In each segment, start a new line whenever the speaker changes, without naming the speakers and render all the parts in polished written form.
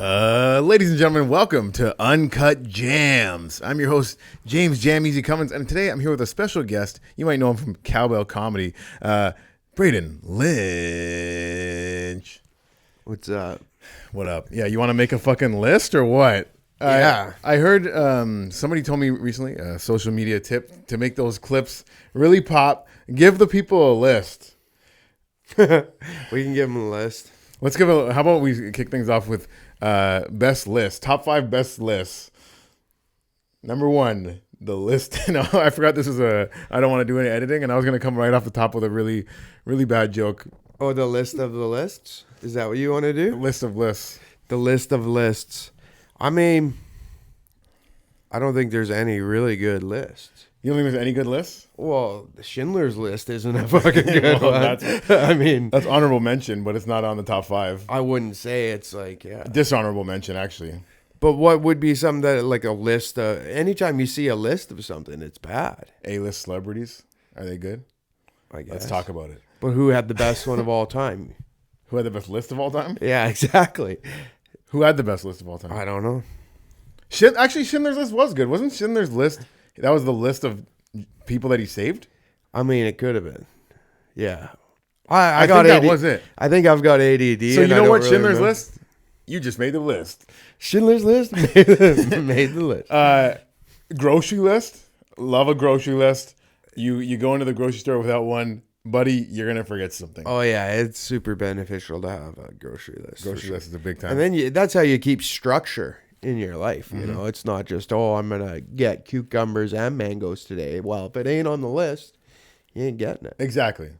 Ladies and gentlemen, welcome to Uncut Jams. I'm your host, James Jam Easy Cummins, and today I'm here with a special guest. You might know him from Cowbell Comedy, Braydon Lynch.
What's up?
What up? Yeah, you want to make a fucking list or what?
Yeah.
I heard somebody told me recently, a social media tip, to make those clips really pop. Give the people a list.
We can give them a list.
Let's give how about we kick things off with best list, top 5 best lists. Number 1, the list. No, I forgot this is I don't want to do any editing, and I was going to come right off the top with a really, really bad joke.
Oh, the list of the lists? Is that what you want to do?
The list of lists.
The list of lists. I mean, I don't think there's any really good lists.
You don't think there's any good lists?
Well, the Schindler's List isn't a fucking good one. I mean,
that's honorable mention, but it's not on the top 5.
I wouldn't say it's like, yeah.
Dishonorable mention, actually.
But what would be something that, like a list, anytime you see a list of something, it's bad.
A-list celebrities, are they good?
I guess.
Let's talk about it.
But who had the best one of all time?
Who had the best list of all time?
Yeah, exactly.
Who had the best list of all time?
I don't know.
Actually, Schindler's List was good. Wasn't Schindler's List, that was the list of people that he saved?
I mean, it could have been. Yeah. I
got
think
that was it.
I think I've got ADD.
So you know what, Schindler's List? You just made the list.
Schindler's List made the list.
Grocery list. Love a grocery list. You go into the grocery store without one, buddy, you're going to forget something.
Oh, yeah. It's super beneficial to have a grocery list.
Grocery list is a big time.
And then that's how you keep structure in your life. You know, it's not just, I'm going to get cucumbers and mangoes today. Well, if it ain't on the list, you ain't getting it.
Exactly.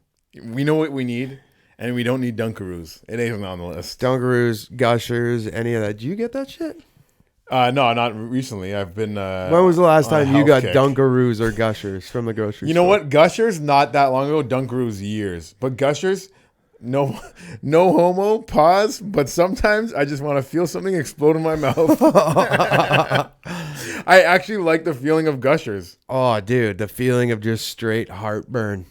We know what we need, and we don't need Dunkaroos. It ain't on the list.
Dunkaroos, Gushers, any of that. Do you get that shit?
No, not recently. I've been.
When was the last time you got Dunkaroos or Gushers from the grocery store?
You know what? Gushers, not that long ago. Dunkaroos, years. But Gushers, no homo, pause. But sometimes I just want to feel something explode in my mouth. I actually like the feeling of Gushers.
Oh, dude, the feeling of just straight heartburn.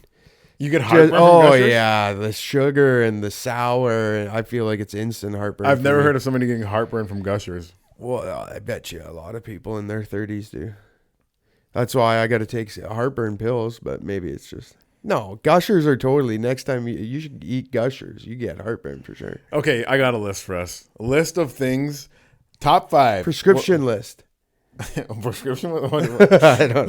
You get heartburn from Gushers?
Yeah, the sugar and the sour. I feel like it's instant heartburn.
I've never heard of somebody getting heartburn from Gushers.
Well, I bet you a lot of people in their 30s do. That's why I got to take heartburn pills, but maybe it's just... No, Gushers are totally... Next time you should eat Gushers. You get heartburn for sure.
Okay, I got a list for us. A list of things. Top 5.
Prescription list.
Prescription?
I don't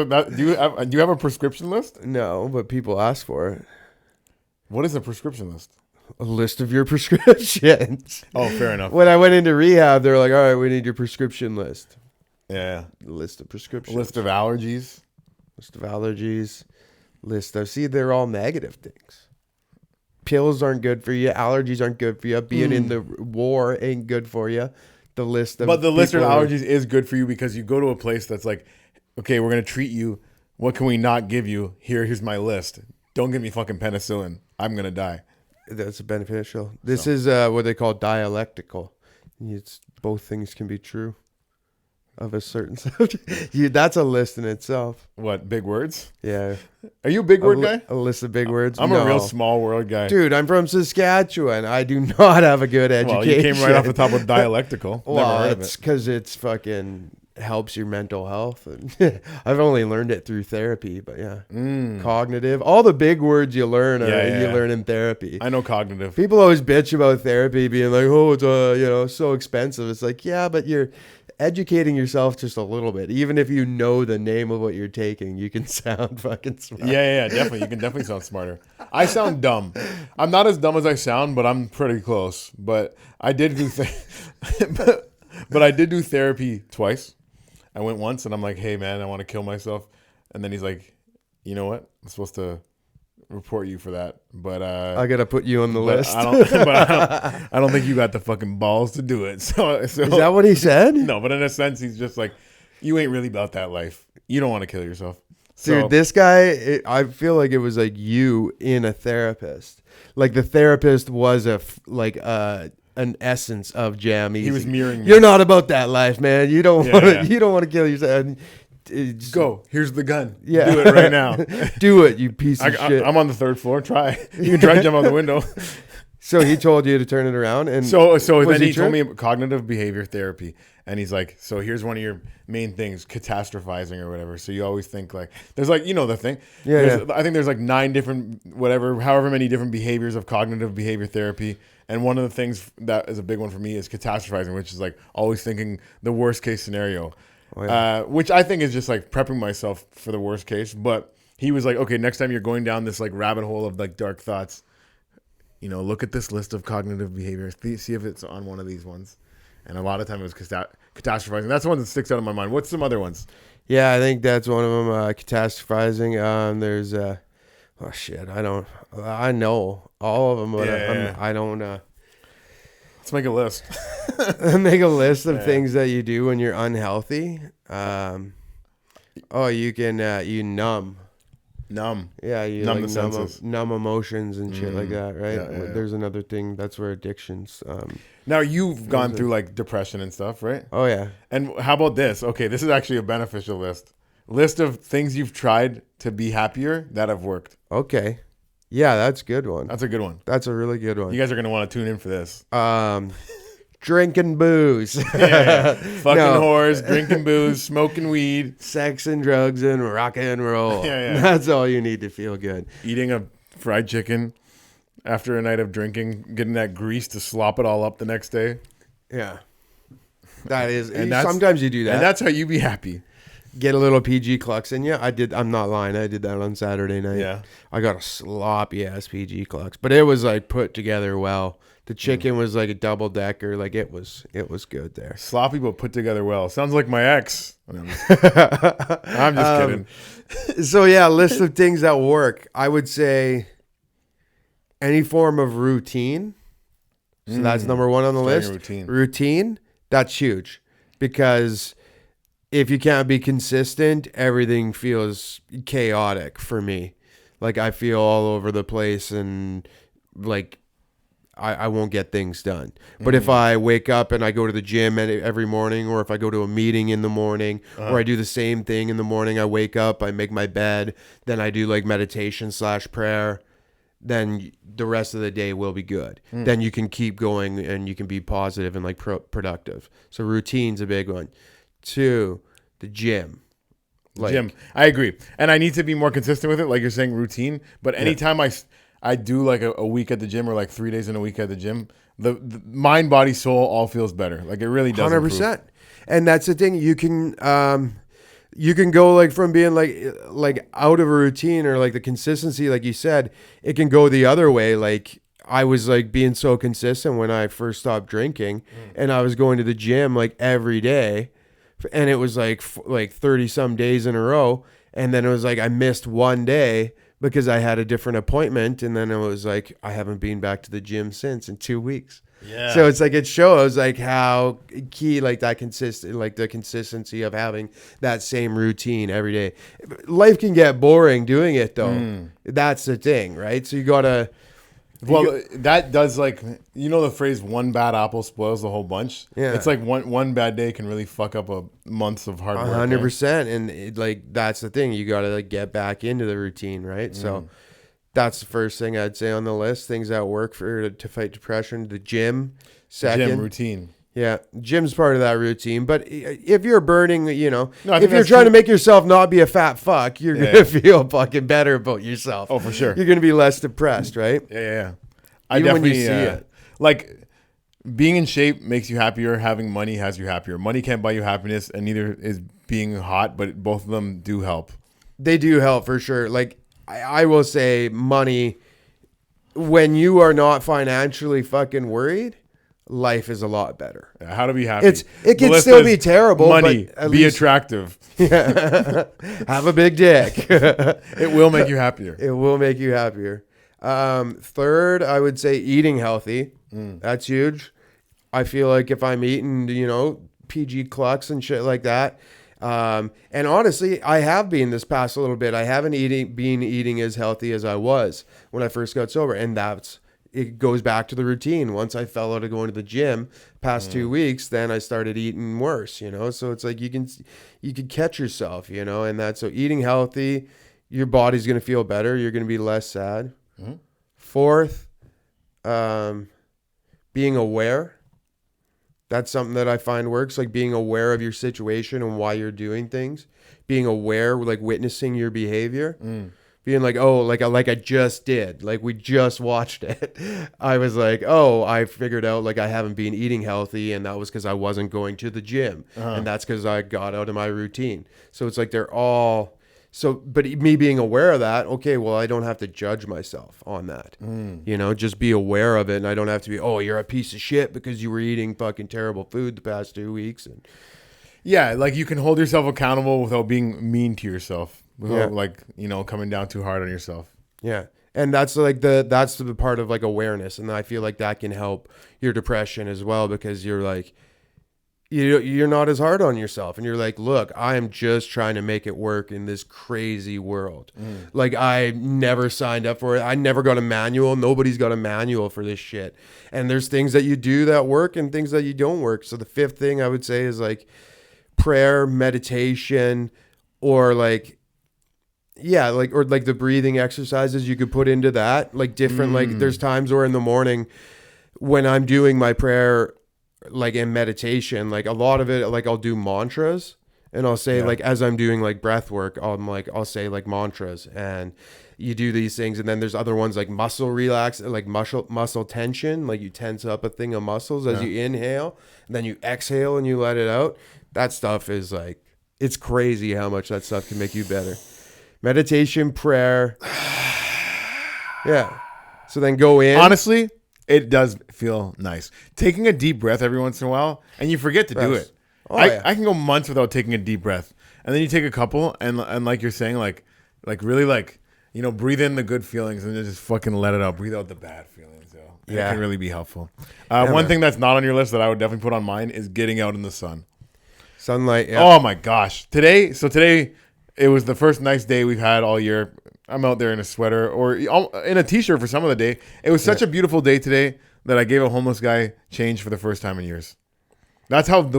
know.
Do you have a prescription list?
No, but people ask for it.
What is a prescription list?
A list of your prescriptions.
Oh, fair enough.
When I went into rehab, they're like, all right, we need your prescription list.
Yeah.
List of prescriptions.
List of allergies.
List of allergies. List of... See, they're all negative things. Pills aren't good for you. Allergies aren't good for you. Being in the war ain't good for you. The list of...
But the list of allergies is good for you because you go to a place that's like, okay, we're going to treat you. What can we not give you? Here's my list. Don't give me fucking penicillin. I'm going to die.
That's beneficial. This is what they call dialectical. It's both things can be true of a certain subject. That's a list in itself.
What, big words?
Yeah.
Are you a big word guy?
A list of big words?
I'm a real small word guy.
Dude, I'm from Saskatchewan. I do not have a good education.
Well, you came right off the top with dialectical.
Well,
Never heard of
it's because it's fucking... helps your mental health. And I've only learned it through therapy, but yeah. Cognitive. All the big words you learn you learn in therapy.
I know cognitive.
People always bitch about therapy being like, oh, it's so expensive. It's like, yeah, but you're educating yourself just a little bit. Even if you know the name of what you're taking, you can sound fucking smart.
Yeah, definitely. You can definitely sound smarter. I sound dumb. I'm not as dumb as I sound, but I'm pretty close. But I did do but I did do therapy twice. I went once and I'm like, hey man, I want to kill myself. And then he's like, you know what? I'm supposed to report you for that. But
I gotta put you on the list.
I don't think you got the fucking balls to do it. So
is that what he said?
No, but in a sense, he's just like, you ain't really about that life. You don't want to kill yourself.
Dude, this guy, I feel like it was like you in a therapist. Like the therapist was an essence of Jam Easy.
He was mirroring me.
You're not about that life, man. You don't want to kill yourself.
Go. Here's the gun.
Yeah.
Do it right now.
Do it, you piece of shit.
I'm on the 3rd floor. Try. You can try to jump out the window.
So he told you to turn it around, and
So
was
then
he
he told
true?
me cognitive behavior therapy, and he's like, so here's one of your main things, catastrophizing or whatever. So you always think like, there's like, the thing.
Yeah,
I think there's like 9 different, however many different behaviors of cognitive behavior therapy. And one of the things that is a big one for me is catastrophizing, which is like always thinking the worst case scenario,
Oh, yeah.
which I think is just like prepping myself for the worst case. But he was like, okay, next time you're going down this like rabbit hole of like dark thoughts, look at this list of cognitive behaviors, see if it's on one of these ones. And a lot of time it was catastrophizing. That's the one that sticks out in my mind. What's some other ones?
Yeah, I think that's one of them. Catastrophizing. There's oh shit, I know all of them, but
Yeah.
I don't
Let's make a list.
make a list of
Yeah.
things that you do when you're unhealthy. You can you numb.
Numb.
Yeah, you
Numb
like
the senses.
numb emotions and shit like that, right?
Yeah.
There's another thing. That's where addictions.
Now you've gone through like depression and stuff, right?
Oh yeah.
And how about this? Okay, this is actually a beneficial list. List of things you've tried to be happier that have worked.
Okay. Yeah, that's a good one.
That's a good one.
That's a really good one.
You guys are gonna want to tune in for this.
Drinking booze.
Yeah. Fucking
No.
whores, drinking booze, smoking weed,
Sex and drugs and rock and roll.
Yeah.
That's all you need to feel good.
eating a fried chicken after a night of drinking, getting that grease to slop it all up the next day.
Yeah. That is,
And that's-
sometimes you do that.
And that's how you be happy.
Get a little PG Clucks in you. I'm not lying. I did that on Saturday night.
Yeah.
I got a sloppy ass PG Clucks, but it was like put together well. The chicken was like a double decker. Like it was good there.
Sloppy but put together well. Sounds like my ex. I'm just kidding.
So yeah, list of things that work. I would say any form of routine. So that's number one on the
Starting a
list.
routine.
Routine, that's huge. Because if you can't be consistent, everything feels chaotic for me. Like I feel all over the place and like I won't get things done. But if I wake up and I go to the gym every morning, or if I go to a meeting in the morning, or I do the same thing in the morning, I wake up, I make my bed, then I do like meditation / prayer, then the rest of the day will be good. Then you can keep going and you can be positive and like productive. So routine's a big one. 2, the gym. Like,
Gym. I agree. And I need to be more consistent with it, like you're saying, routine. But anytime I do like a week at the gym or like 3 days in a week at the gym, the mind, body, soul all feels better. Like it really does.
100%. And that's the thing. You can go like from being like out of a routine or like the consistency, like you said, it can go the other way. Like I was like being so consistent when I first stopped drinking, and I was going to the gym like every day, and it was like 30 some days in a row. And then it was like I missed one day because I had a different appointment, and then it was like I haven't been back to the gym since in 2 weeks.
Yeah.
So it's like it shows like how key like that the consistency of having that same routine every day. Life can get boring doing it though. That's the thing, right? So you gotta.
Well, that does like, the phrase "one bad apple spoils the whole bunch."
Yeah.
It's like one bad day can really fuck up a months of hard work.
100%, and that's the thing. You gotta like get back into the routine, right? So that's the first thing I'd say on the list. Things that work to fight depression. The gym, second.
Gym routine.
Yeah, gym's part of that routine. But if you're burning,
I
if
think
you're
that's
trying to
true.
make yourself not be a fat fuck, you're going to feel fucking better about yourself.
Oh, for sure.
You're going to be less depressed, right?
Yeah.
Even when you see it.
Like being in shape makes you happier. Having money has you happier. Money can't buy you happiness, and neither is being hot. But both of them do help.
They do help for sure. Like I will say money, when you are not financially fucking worried, life is a lot better.
How to be happy.
It
The
can
list
still
is
be terrible,
Money.
but at
Be
least
attractive.
have a big dick.
It will make you happier.
It will make you happier. Third, I would say eating healthy. That's huge. I feel like if I'm eating, PG Clucks and shit like that. And honestly, I have been this past a little bit. I haven't been eating as healthy as I was when I first got sober. And it goes back to the routine. Once I fell out of going to the gym past 2 weeks, then I started eating worse, So it's like you can catch yourself, and that's so eating healthy, your body's going to feel better. You're going to be less sad. Fourth, Being aware. That's something that I find works, like being aware of your situation and why you're doing things. Being aware, like witnessing your behavior. Being like, oh, like I just did. Like we just watched it. I was like, oh, I figured out like I haven't been eating healthy, and that was because I wasn't going to the gym. And that's because I got out of my routine. So it's like they're all so, but me being aware of that, okay, well, I don't have to judge myself on that. You know, just be aware of it, and I don't have to be, oh, you're a piece of shit because you were eating fucking terrible food the past 2 weeks. And
Yeah, like you can hold yourself accountable without being mean to yourself. Without like, you know, coming down too hard on yourself.
Yeah. And that's like that's the part of like awareness. And I feel like that can help your depression as well, because you're like, you're not as hard on yourself, and you're like, look, I am just trying to make it work in this crazy world. Like I never signed up for it. I never got a manual. Nobody's got a manual for this shit. And there's things that you do that work and things that you don't work. So the fifth thing I would say is like prayer, meditation, or like, yeah, like, or like the breathing exercises you could put into that, like different, like there's times where in the morning when I'm doing my prayer, like in meditation, like a lot of it, like I'll do mantras, and I'll say like, as I'm doing like breath work, I'll say like mantras, and you do these things. And then there's other ones like muscle relax, like muscle tension, like you tense up a thing of muscles as you inhale, and then you exhale and you let it out. That stuff is like, it's crazy how much that stuff can make you better. Meditation, prayer. Yeah. So then go in.
Honestly, it does feel nice. Taking a deep breath every once in a while, and you forget to do it.
Oh,
I can go months without taking a deep breath. And then you take a couple, and like you're saying, like really like, you know, breathe in the good feelings and then just fucking let it out. Breathe out the bad feelings, though. Yeah. It can really be helpful. One thing that's not on your list that I would definitely put on mine is getting out in the sun.
Sunlight, yeah.
Oh my gosh. Today, it was the first nice day we've had all year. I'm out there in a sweater or in a t-shirt for some of the day. It was such a beautiful day today that I gave a homeless guy change for the first time in years. That's how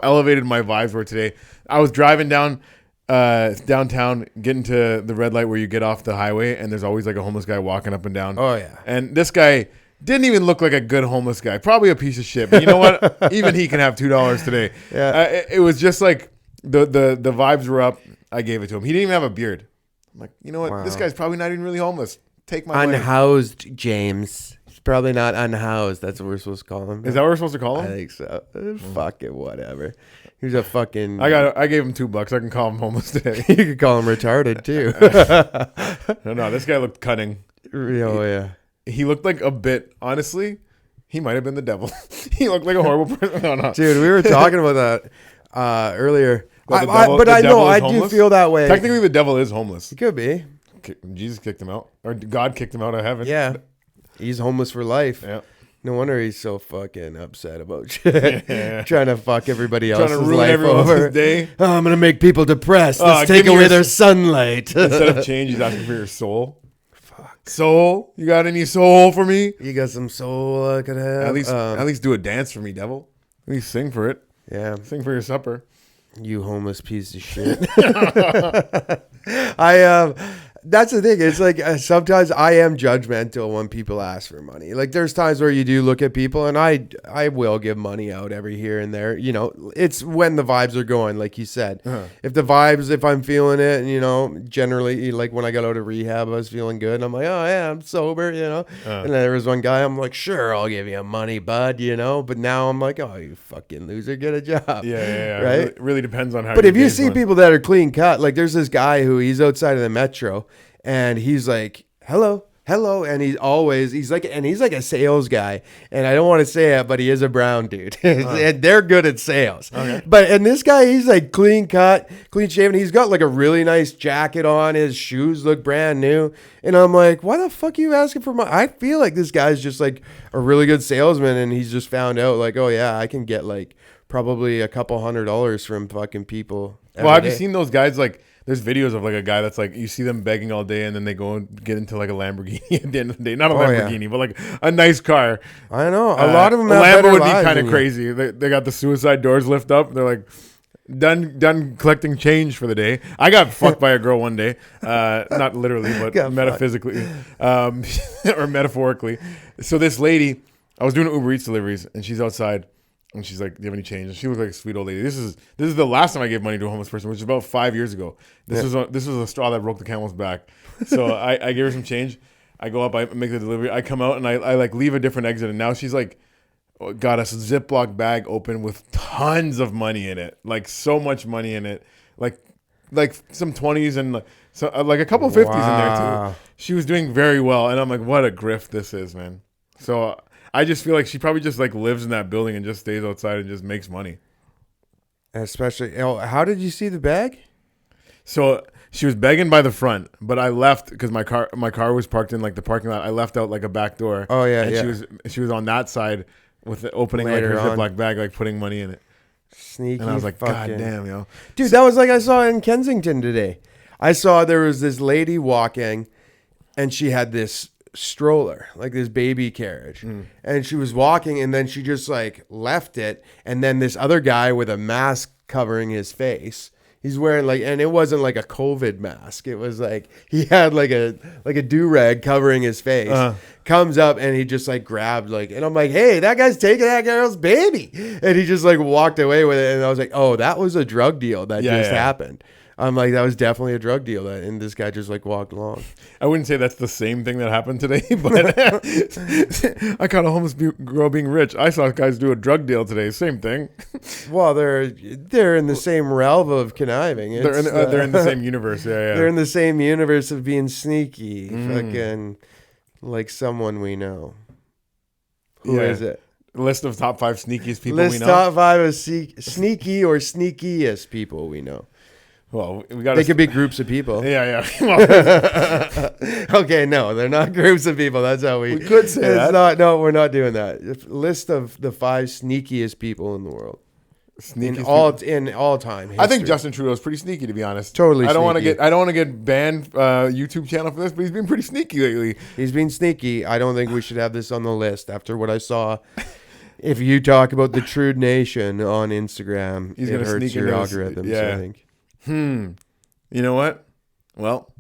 elevated my vibes were today. I was driving down downtown, getting to the red light where you get off the highway, and there's always like a homeless guy walking up and down.
Oh yeah.
And this guy didn't even look like a good homeless guy. Probably a piece of shit. But you know what? Even he can have $2 today.
Yeah.
It was just like the vibes were up. I gave it to him. He didn't even have a beard. I'm like, you know what? Wow. This guy's probably not even really homeless. Take my
unhoused money. James. He's probably not unhoused. That's what we're supposed to call him.
Is that what we're supposed to call him?
I think so. Fuck it, whatever. He's a fucking.
I gave him $2. I can call him homeless today.
You could call him retarded too.
No, this guy looked cunning.
Oh yeah.
He looked like a bit. Honestly, he might have been the devil. He looked like a horrible person. No.
Dude, we were talking about that earlier. I do feel that way.
Technically, the devil is homeless.
He could be.
Jesus kicked him out, or God kicked him out of heaven.
Yeah, he's homeless for life.
Yeah.
No wonder he's so fucking upset about shit. Yeah. Trying to fuck everybody else's life
over. Day.
Oh, I'm gonna make people depressed. Let's take away their sunlight.
Instead of change, he's asking for your soul. Fuck. Soul? You got any soul for me?
You got some soul I could have?
At least do a dance for me, devil. At least sing for it.
Yeah.
Sing for your supper.
You homeless piece of shit. That's the thing. It's like sometimes I am judgmental when people ask for money. Like there's times where you do look at people, and I will give money out every here and there. You know, it's when the vibes are going, like you said. If I'm feeling it, and you know, generally like when I got out of rehab, I was feeling good, and I'm like, oh yeah, I'm sober, you know. And there was one guy, I'm like, sure, I'll give you money, bud, you know. But now I'm like, oh, you fucking loser, get a job.
Yeah.
Right.
It really depends on how.
But if you see people that are clean cut, like there's this guy who he's outside of the metro. And he's like, hello. And he's like a sales guy. And I don't want to say it, but he is a brown dude. And they're good at sales. Okay. And this guy, he's like clean cut, clean shaven. He's got like a really nice jacket on. His shoes look brand new. And I'm like, why the fuck are you asking for money? I feel like this guy's just like a really good salesman. And he's just found out like, oh yeah, I can get like probably a couple $100 from fucking people.
Well, have you seen those guys like, there's videos of like a guy that's like, you see them begging all day and then they go and get into like a Lamborghini at the end of the day. Not a Lamborghini, but like a nice car.
I know. A lot of them
have Lambo would be kind of crazy. They got the suicide doors lift up. They're like, Done collecting change for the day. I got fucked by a girl one day, not literally, but
Got
metaphysically, or metaphorically. So this lady, I was doing Uber Eats deliveries, and she's outside, and she's like, "Do you have any change?" And she looked like a sweet old lady. This is the last time I gave money to a homeless person, which is about 5 years ago. This was a straw that broke the camel's back. So I gave her some change. I go up, I make the delivery. I come out and I like leave a different exit, and now she's like, got a Ziploc bag open with tons of money in it, like so much money in it, like some 20s and like a couple of 50s in there too. She was doing very well, and I'm like, what a grift this is, man. So I just feel like she probably just like lives in that building and just stays outside and just makes money.
Especially, how did you see the bag?
So she was begging by the front, but I left because my car was parked in like the parking lot. I left out like a back door.
Oh yeah,
and she was on that side with the opening
Later
like her
on.
Ziploc bag, like putting money in it.
Sneaky.
And I was like, God
fucking-
damn, yo.
Dude, that was like I saw in Kensington today. I saw there was this lady walking, and she had this stroller, like this baby carriage, and she was walking, and then she just like left it, and then this other guy with a mask covering his face. He's wearing like, and it wasn't like a COVID mask. It was like he had like a do-rag covering his face. Comes up and he just like grabbed like, and I'm like, hey, that guy's taking that girl's baby, and he just like walked away with it. And I was like, oh, that was a drug deal that just happened. I'm like, that was definitely a drug deal, and this guy just like walked along.
I wouldn't say that's the same thing that happened today, but I caught a homeless girl being rich. I saw guys do a drug deal today. Same thing.
Well, they're in the same realm of conniving.
They're in the same universe. Yeah.
They're in the same universe of being sneaky, fucking like someone we know. Who is it?
List of top 5 sneakiest people
List
we know.
top 5 of sneaky or sneakiest people we know.
Well, we got.
They could be groups of people.
Yeah. Well,
Okay, no, they're not groups of people. That's how we
could say that.
No, we're not doing that. List of the 5 sneakiest people in the world. In all time history.
I think Justin Trudeau is pretty sneaky, to be honest.
Totally
I don't want to
sneaky.
get. I don't want to get banned YouTube channel for this, but he's been pretty sneaky lately.
He's been sneaky. I don't think we should have this on the list after what I saw. If you talk about the Trude Nation on Instagram,
He's
it
gonna
hurts
sneak
your
into this-
algorithms,
yeah.
I think.
You know what? Well,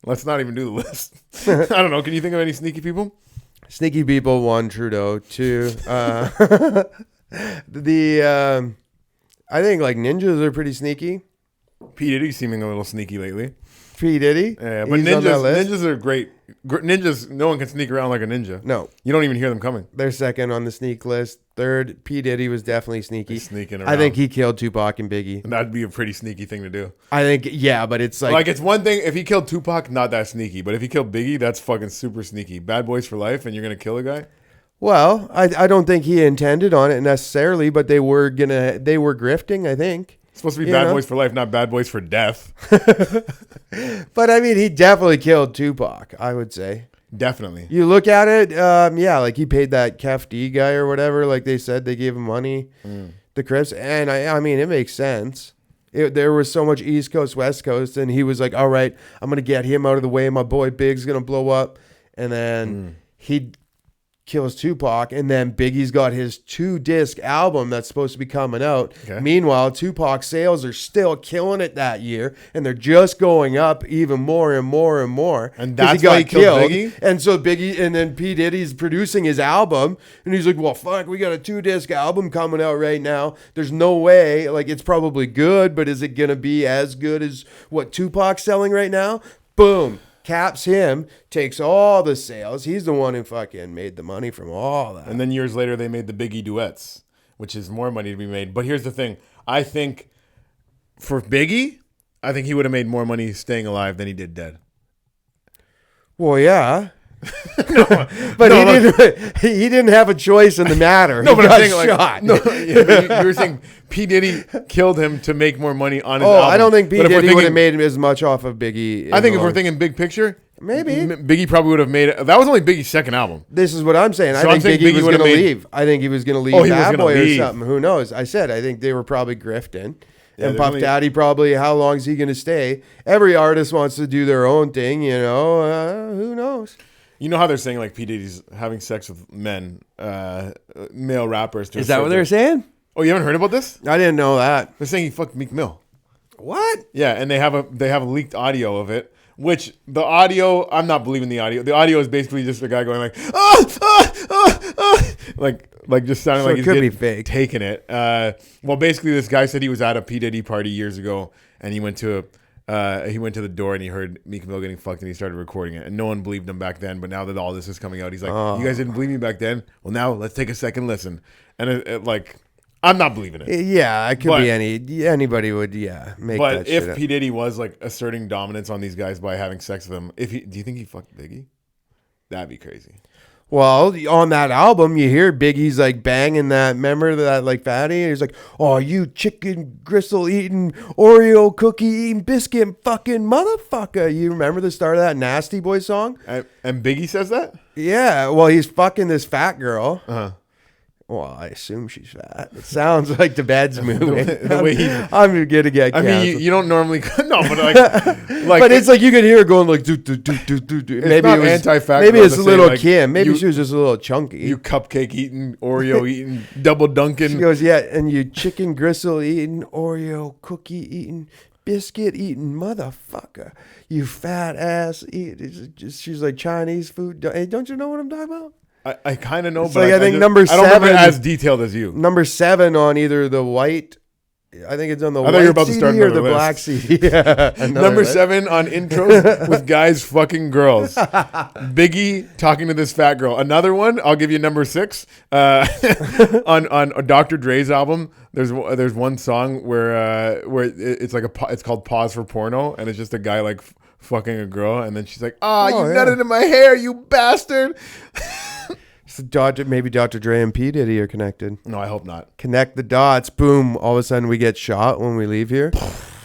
let's not even do the list. I don't know. Can you think of any sneaky people?
Sneaky people, 1, Trudeau. 2, I think like ninjas are pretty sneaky.
P. Diddy's seeming a little sneaky lately.
P. Diddy?
Yeah, but
He's on that list?
ninjas are great. Ninjas, no one can sneak around like a ninja.
No,
You don't even hear them coming.
they're second on the sneak list. 3rd, P. Diddy was definitely sneaky.
He's sneaking around.
I think he killed Tupac and Biggie.
And that'd be a pretty sneaky thing to do.
I think, yeah, but it's
Like, it's one thing if he killed Tupac, not that sneaky. But if he killed Biggie, that's fucking super sneaky. Bad boys for life, and you're gonna kill a guy.
well, I don't think he intended on it necessarily, but they were grifting, I think.
It's supposed to be
You
bad
know?
boys for life, not bad boys for death.
But I mean, he definitely killed Tupac, I would say.
Definitely.
You look at it, yeah, like he paid that Kef D guy or whatever, like they said they gave him money, the Crips, and I mean, it makes sense. There was so much East Coast, West Coast, and he was like, all right, I'm going to get him out of the way. My boy Big's going to blow up. And then he kills Tupac, and then Biggie's got his 2-disc album that's supposed to be coming out.
Okay.
Meanwhile, Tupac's sales are still killing it that year, and they're just going up even more and more and more.
And
'cause
that's why he killed Biggie?
And so Biggie, and then P. Diddy's producing his album, and he's like, well, fuck, we got a 2-disc album coming out right now. There's no way, like, it's probably good, but is it going to be as good as what Tupac's selling right now? Boom. Caps him, takes all the sales. He's the one who fucking made the money from all that.
And then years later, they made the Biggie duets, which is more money to be made. But here's the thing. I think for Biggie, I think he would have made more money staying alive than he did dead.
Well, yeah. But he didn't have a choice in the matter.
No,
He
but
got
I'm saying
shot.
no, yeah, but you were saying P. Diddy killed him to make more money on his album.
I don't think P.
But if we're
Diddy would have
thinking-
made as much off of Biggie.
I think if
in
we're
the
thinking big picture,
Maybe.
Biggie probably would have made it. That was only Biggie's second album.
This is what I'm saying.
So
I
I'm
think
saying
Biggie was
Biggie
going to
would've made-
leave. I think he was going to leave
Oh, he was
Bad
gonna
Boy or
leave.
something. Who knows? I said I think they were probably grifting.
Yeah,
And
they're
Puff
only-
Daddy probably, how long is he going to stay? Every artist wants to do their own thing, you know. Who knows?
You know how they're saying like P. Diddy's having sex with men, male rappers. To
Is that what they're saying?
Oh, you haven't heard about this?
I didn't know that.
They're saying he fucked Meek Mill.
What?
Yeah, and they have a leaked audio of it. Which the audio, I'm not believing the audio. The audio is basically just a guy going like, like just sounding
So
like
it
he's
could be
getting-
fake.
taking it. Well, basically, this guy said he was at a P Diddy party years ago, and he went to the door and he heard Meek Mill getting fucked, and he started recording it, and no one believed him back then. But now that all this is coming out, he's like, "You guys didn't believe me back then. Well, now let's take a second listen." And it like, I'm not believing it.
Yeah, it could
But-
be anybody would make
But
that shit
if
up.
P Diddy was like asserting dominance on these guys by having sex with them, do you think he fucked Biggie? That'd be crazy.
Well, on that album, you hear Biggie's like banging that. Remember that like fatty? He's like, "Oh, you chicken gristle eating, Oreo cookie eating, biscuit fucking motherfucker." You remember the start of that Nasty Boy song?
And Biggie says that?
Yeah. Well, he's fucking this fat girl.
Uh-huh.
Well, I assume she's fat. It sounds like the bed's moving.
the way
I'm gonna get
I
canceled.
mean, you don't normally no, but like
But it's like you could hear her going like do do do do do do. Maybe
not
it was
anti-fat
Maybe
girl
it's
to
a
say,
little
like,
Kim. Maybe
you-
she was just a little chunky.
you cupcake eating, Oreo eating, double
She
dunking.
goes, yeah, and you chicken gristle eating, Oreo cookie eating, biscuit eating, motherfucker, you fat ass eat. She's like Chinese food. Hey, don't you know what I'm talking about?
I kind of know,
It's
but
like, I think
just-
number
I don't remember it
7
as detailed as you.
Number 7 on either the white. I think it's on the
I thought
white
you were about to
CD
start
or the
another
black
list.
CD. Yeah, another
Number
list.
7 on intros with guys fucking girls. Biggie talking to this fat girl. Another one, I'll give you number 6. On Dr. Dre's album, there's one song where it's like it's called Pause for Porno, and it's just a guy like fucking a girl, and then she's like,
Oh,
you
yeah.
nutted in my hair, you bastard.
So maybe Dr. Dre and P Diddy are connected.
No, I hope not.
Connect the dots. Boom. All of a sudden we get shot when we leave here.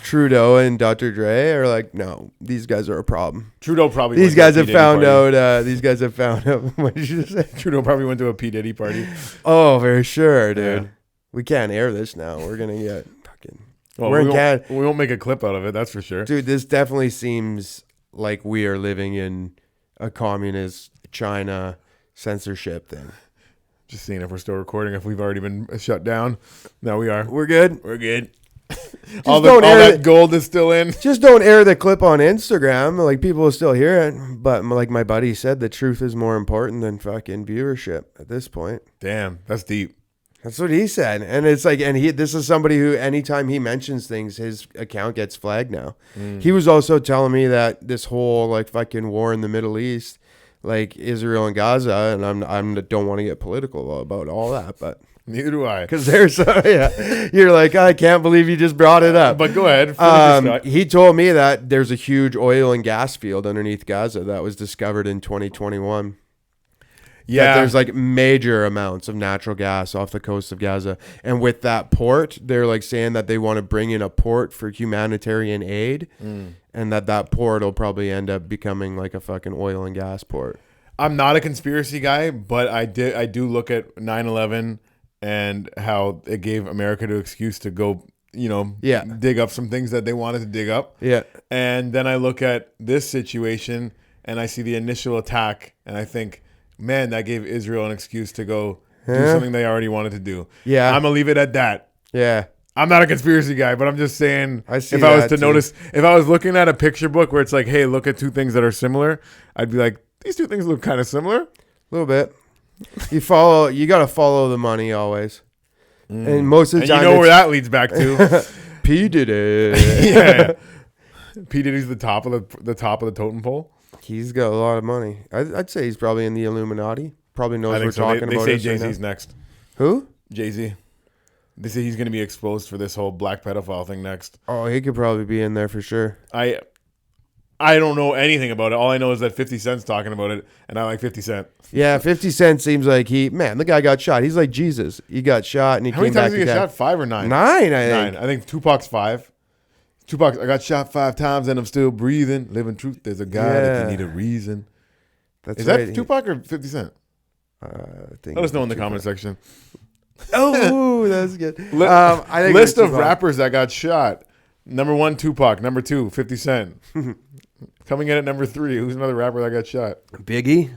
Trudeau and Dr. Dre are like, no, these guys are a problem.
Trudeau probably
These
went to a
guys
P.
have
Diddy
found
party.
out. These guys have found out. What did you say?
Trudeau probably went to a P. Diddy party.
Oh, for sure, dude.
Yeah.
We can't air this now. We're gonna get fucking.
Well,
We're in
we
Canada.
won't make a clip out of it, that's for sure.
Dude, this definitely seems like we are living in a communist China censorship thing.
Just seeing if we're still recording, if we've already been shut down. No, we are.
We're good.
We're good.
Just
all
don't air
that
it.
gold is still in.
Just don't air the clip on Instagram. Like, people will still hear it. But like my buddy said, the truth is more important than fucking viewership at this point.
Damn, that's deep.
That's what he said. And it's like, this is somebody who, anytime he mentions things, his account gets flagged now. He was also telling me that this whole like fucking war in the Middle East, like Israel and Gaza, and I'm don't want to get political about all that, but
Neither do I.
because there's, yeah, you're like, I can't believe you just brought it up.
But go ahead. Finish your Scott.
He told me that there's a huge oil and gas field underneath Gaza that was discovered in 2021.
Yeah.
That there's like major amounts of natural gas off the coast of Gaza. And with that port, they're like saying that they want to bring in a port for humanitarian aid, and that port will probably end up becoming like a fucking oil and gas port.
I'm not a conspiracy guy, but I do look at 9/11 and how it gave America the excuse to go, dig up some things that they wanted to dig up.
Yeah.
And then I look at this situation and I see the initial attack and I think, man, that gave Israel an excuse to go do something they already wanted to do.
Yeah.
I'm gonna leave it at that.
Yeah.
I'm not a conspiracy guy, but I'm just saying,
I see
if I was
that
to
too.
notice, if I was looking at a picture book where it's like, hey, look at two things that are similar, I'd be like, these two things look kind of similar.
A little bit. You got to follow the money always. And most of the
And
time,
you know where that leads back to.
P did it.
yeah. P. Diddy's the top of the totem pole.
He's got a lot of money. I'd say he's probably in the Illuminati. Probably knows
I
we're
think so.
talking
They
about
say
it.
Jay-Z's next.
Who?
Jay-Z. They say he's going to be exposed for this whole black pedophile thing next.
Oh, he could probably be in there for sure.
I don't know anything about it. All I know is that 50 Cent's talking about it, and I like 50 Cent.
Yeah, 50 Cent seems like the guy got shot. He's like Jesus. He got shot and he
How many
came back
times did he
to
get
death.
shot? 5 or 9?
9, I think.
9. I think Tupac's 5. Tupac, I got shot 5 times and I'm still breathing. Living truth. There's a God if you need a reason.
That's
Is
right.
that Tupac or 50 Cent?
I think
Let us know in the
Tupac.
comment section.
Oh, that's good. I think
List
it's
of
Tupac.
rappers that got shot. Number 1, Tupac. Number 2, 50 Cent. Coming in at number 3, who's another rapper that got shot?
Biggie.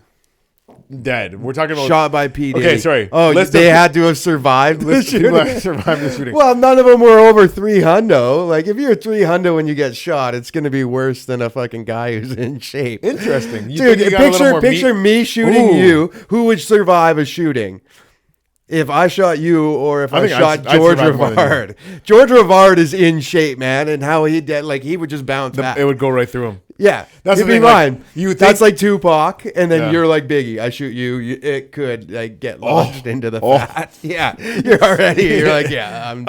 dead. We're talking about
Shot by P. Diddy.
Okay, sorry.
Oh,
List
they
of-
had to have survived the
list of people
shooting.
that survived the shooting.
Well, none of them were over 300. Like, if you're 300 when you get shot, it's going to be worse than a fucking guy who's in shape.
Interesting. You
Dude,
think you got a little more
picture
meat?
me shooting
Ooh.
you. Who would survive a shooting? If I shot you or if I
think
shot
I'd
George
survive more than
Rivard. George Rivard is in shape, man, and how he did, like, he would just bounce back.
It would go right through him.
Yeah,
That's
it'd
the
be
thing, like,
mine.
you think-
That's like Tupac, and then
Yeah.
you're like Biggie. I shoot you, it could like get launched into the
Oh.
fat. Yeah, you're already. You're like, yeah. I'm,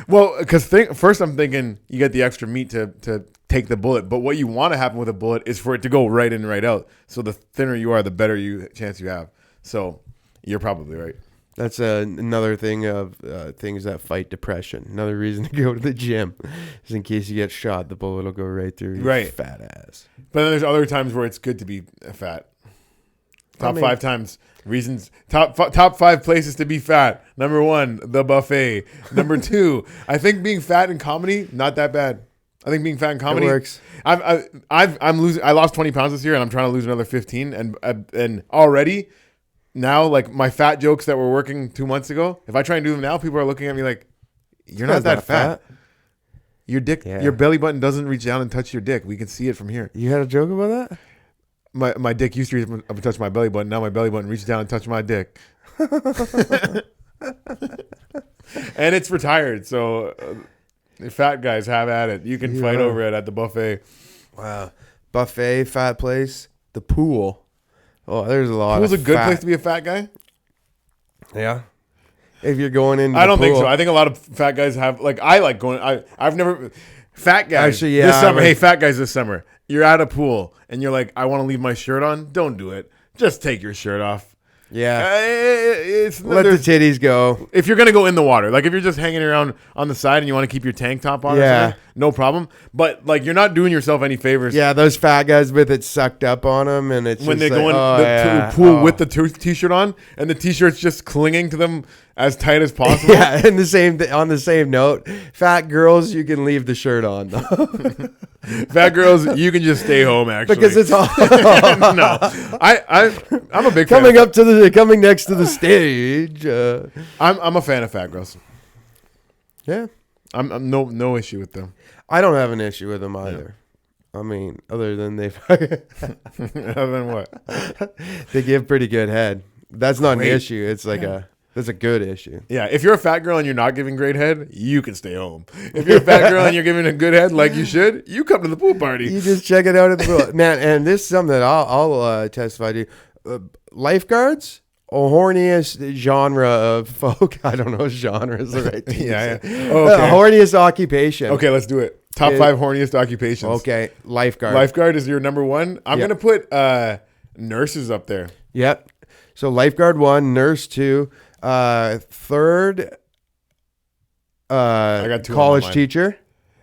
Well, because first I'm thinking you get the extra meat to take the bullet, but what you want to happen with a bullet is for it to go right in, right out. So the thinner you are, the better chance you have. So you're probably right.
That's another thing of things that fight depression. Another reason to go to the gym is in case you get shot, the bullet will go right through your
Right.
fat ass.
But then there's other times where it's good to be fat. Top 5 times reasons. Top 5 places to be fat. Number 1, the buffet. Number 2, I think being fat in comedy not that bad. I think being fat in comedy
works.
I'm losing. I lost 20 pounds this year, and I'm trying to lose another 15. And already now, like my fat jokes that were working 2 months ago, if I try and do them now, people are looking at me like, "You're not that fat. Your dick, your belly button doesn't reach down and touch your dick. We can see it from here."
You had a joke about that?
My dick used to reach up and touch my belly button. Now my belly button reaches down and touch my dick. And it's retired, so fat guys have at it. You can fight over it at the buffet.
Wow. Buffet, fat place, the pool. Oh, there's a lot
Pool's
of
a good
fat.
place to be a fat guy.
Yeah. If you're going in,
I don't think so. I think a lot of fat guys have I like going. I've never fat guys.
Actually, yeah,
This summer,
I
hey, fat guys, this summer, you're at a pool and you're like, I want to leave my shirt on. Don't do it. Just take your shirt off.
Yeah.
It's
Let the titties go.
if you're gonna go in the water, like if you're just hanging around on the side and you want to keep your tank top on, or
Yeah.
something, no problem. But like you're not doing yourself any favors.
Yeah, those fat guys with it sucked up on them, and it's
When
just
they go
like,
in the pool with the t-shirt on, and the t-shirt's just clinging to them as tight as possible.
Yeah, and on the same note, fat girls, you can leave the shirt on though.
Fat girls, you can just stay home. Actually,
because it's all
no, I'm a big fan
coming next to the stage.
I'm a fan of fat girls.
Yeah,
I'm no issue with them.
I don't have an issue with them either. I mean, other than
Other than what?
they give pretty good head. That's not
Great.
an issue. It's like that's a good issue.
Yeah, if you're a fat girl and you're not giving great head, you can stay home. If you're a fat girl and you're giving a good head like you should, you come to the pool party.
You just check it out at the pool, man. And this is something that I'll testify to. Lifeguards, a horniest genre of folk. I don't know if genre is the right thing.
Yeah.
Okay. Horniest occupation.
Okay, let's do it. Top 5 horniest occupations.
Okay, lifeguard.
Lifeguard is your number 1. I'm gonna put nurses up there.
Yep. So lifeguard 1, nurse 2, third.
I got 2
college
on mine.
Teacher.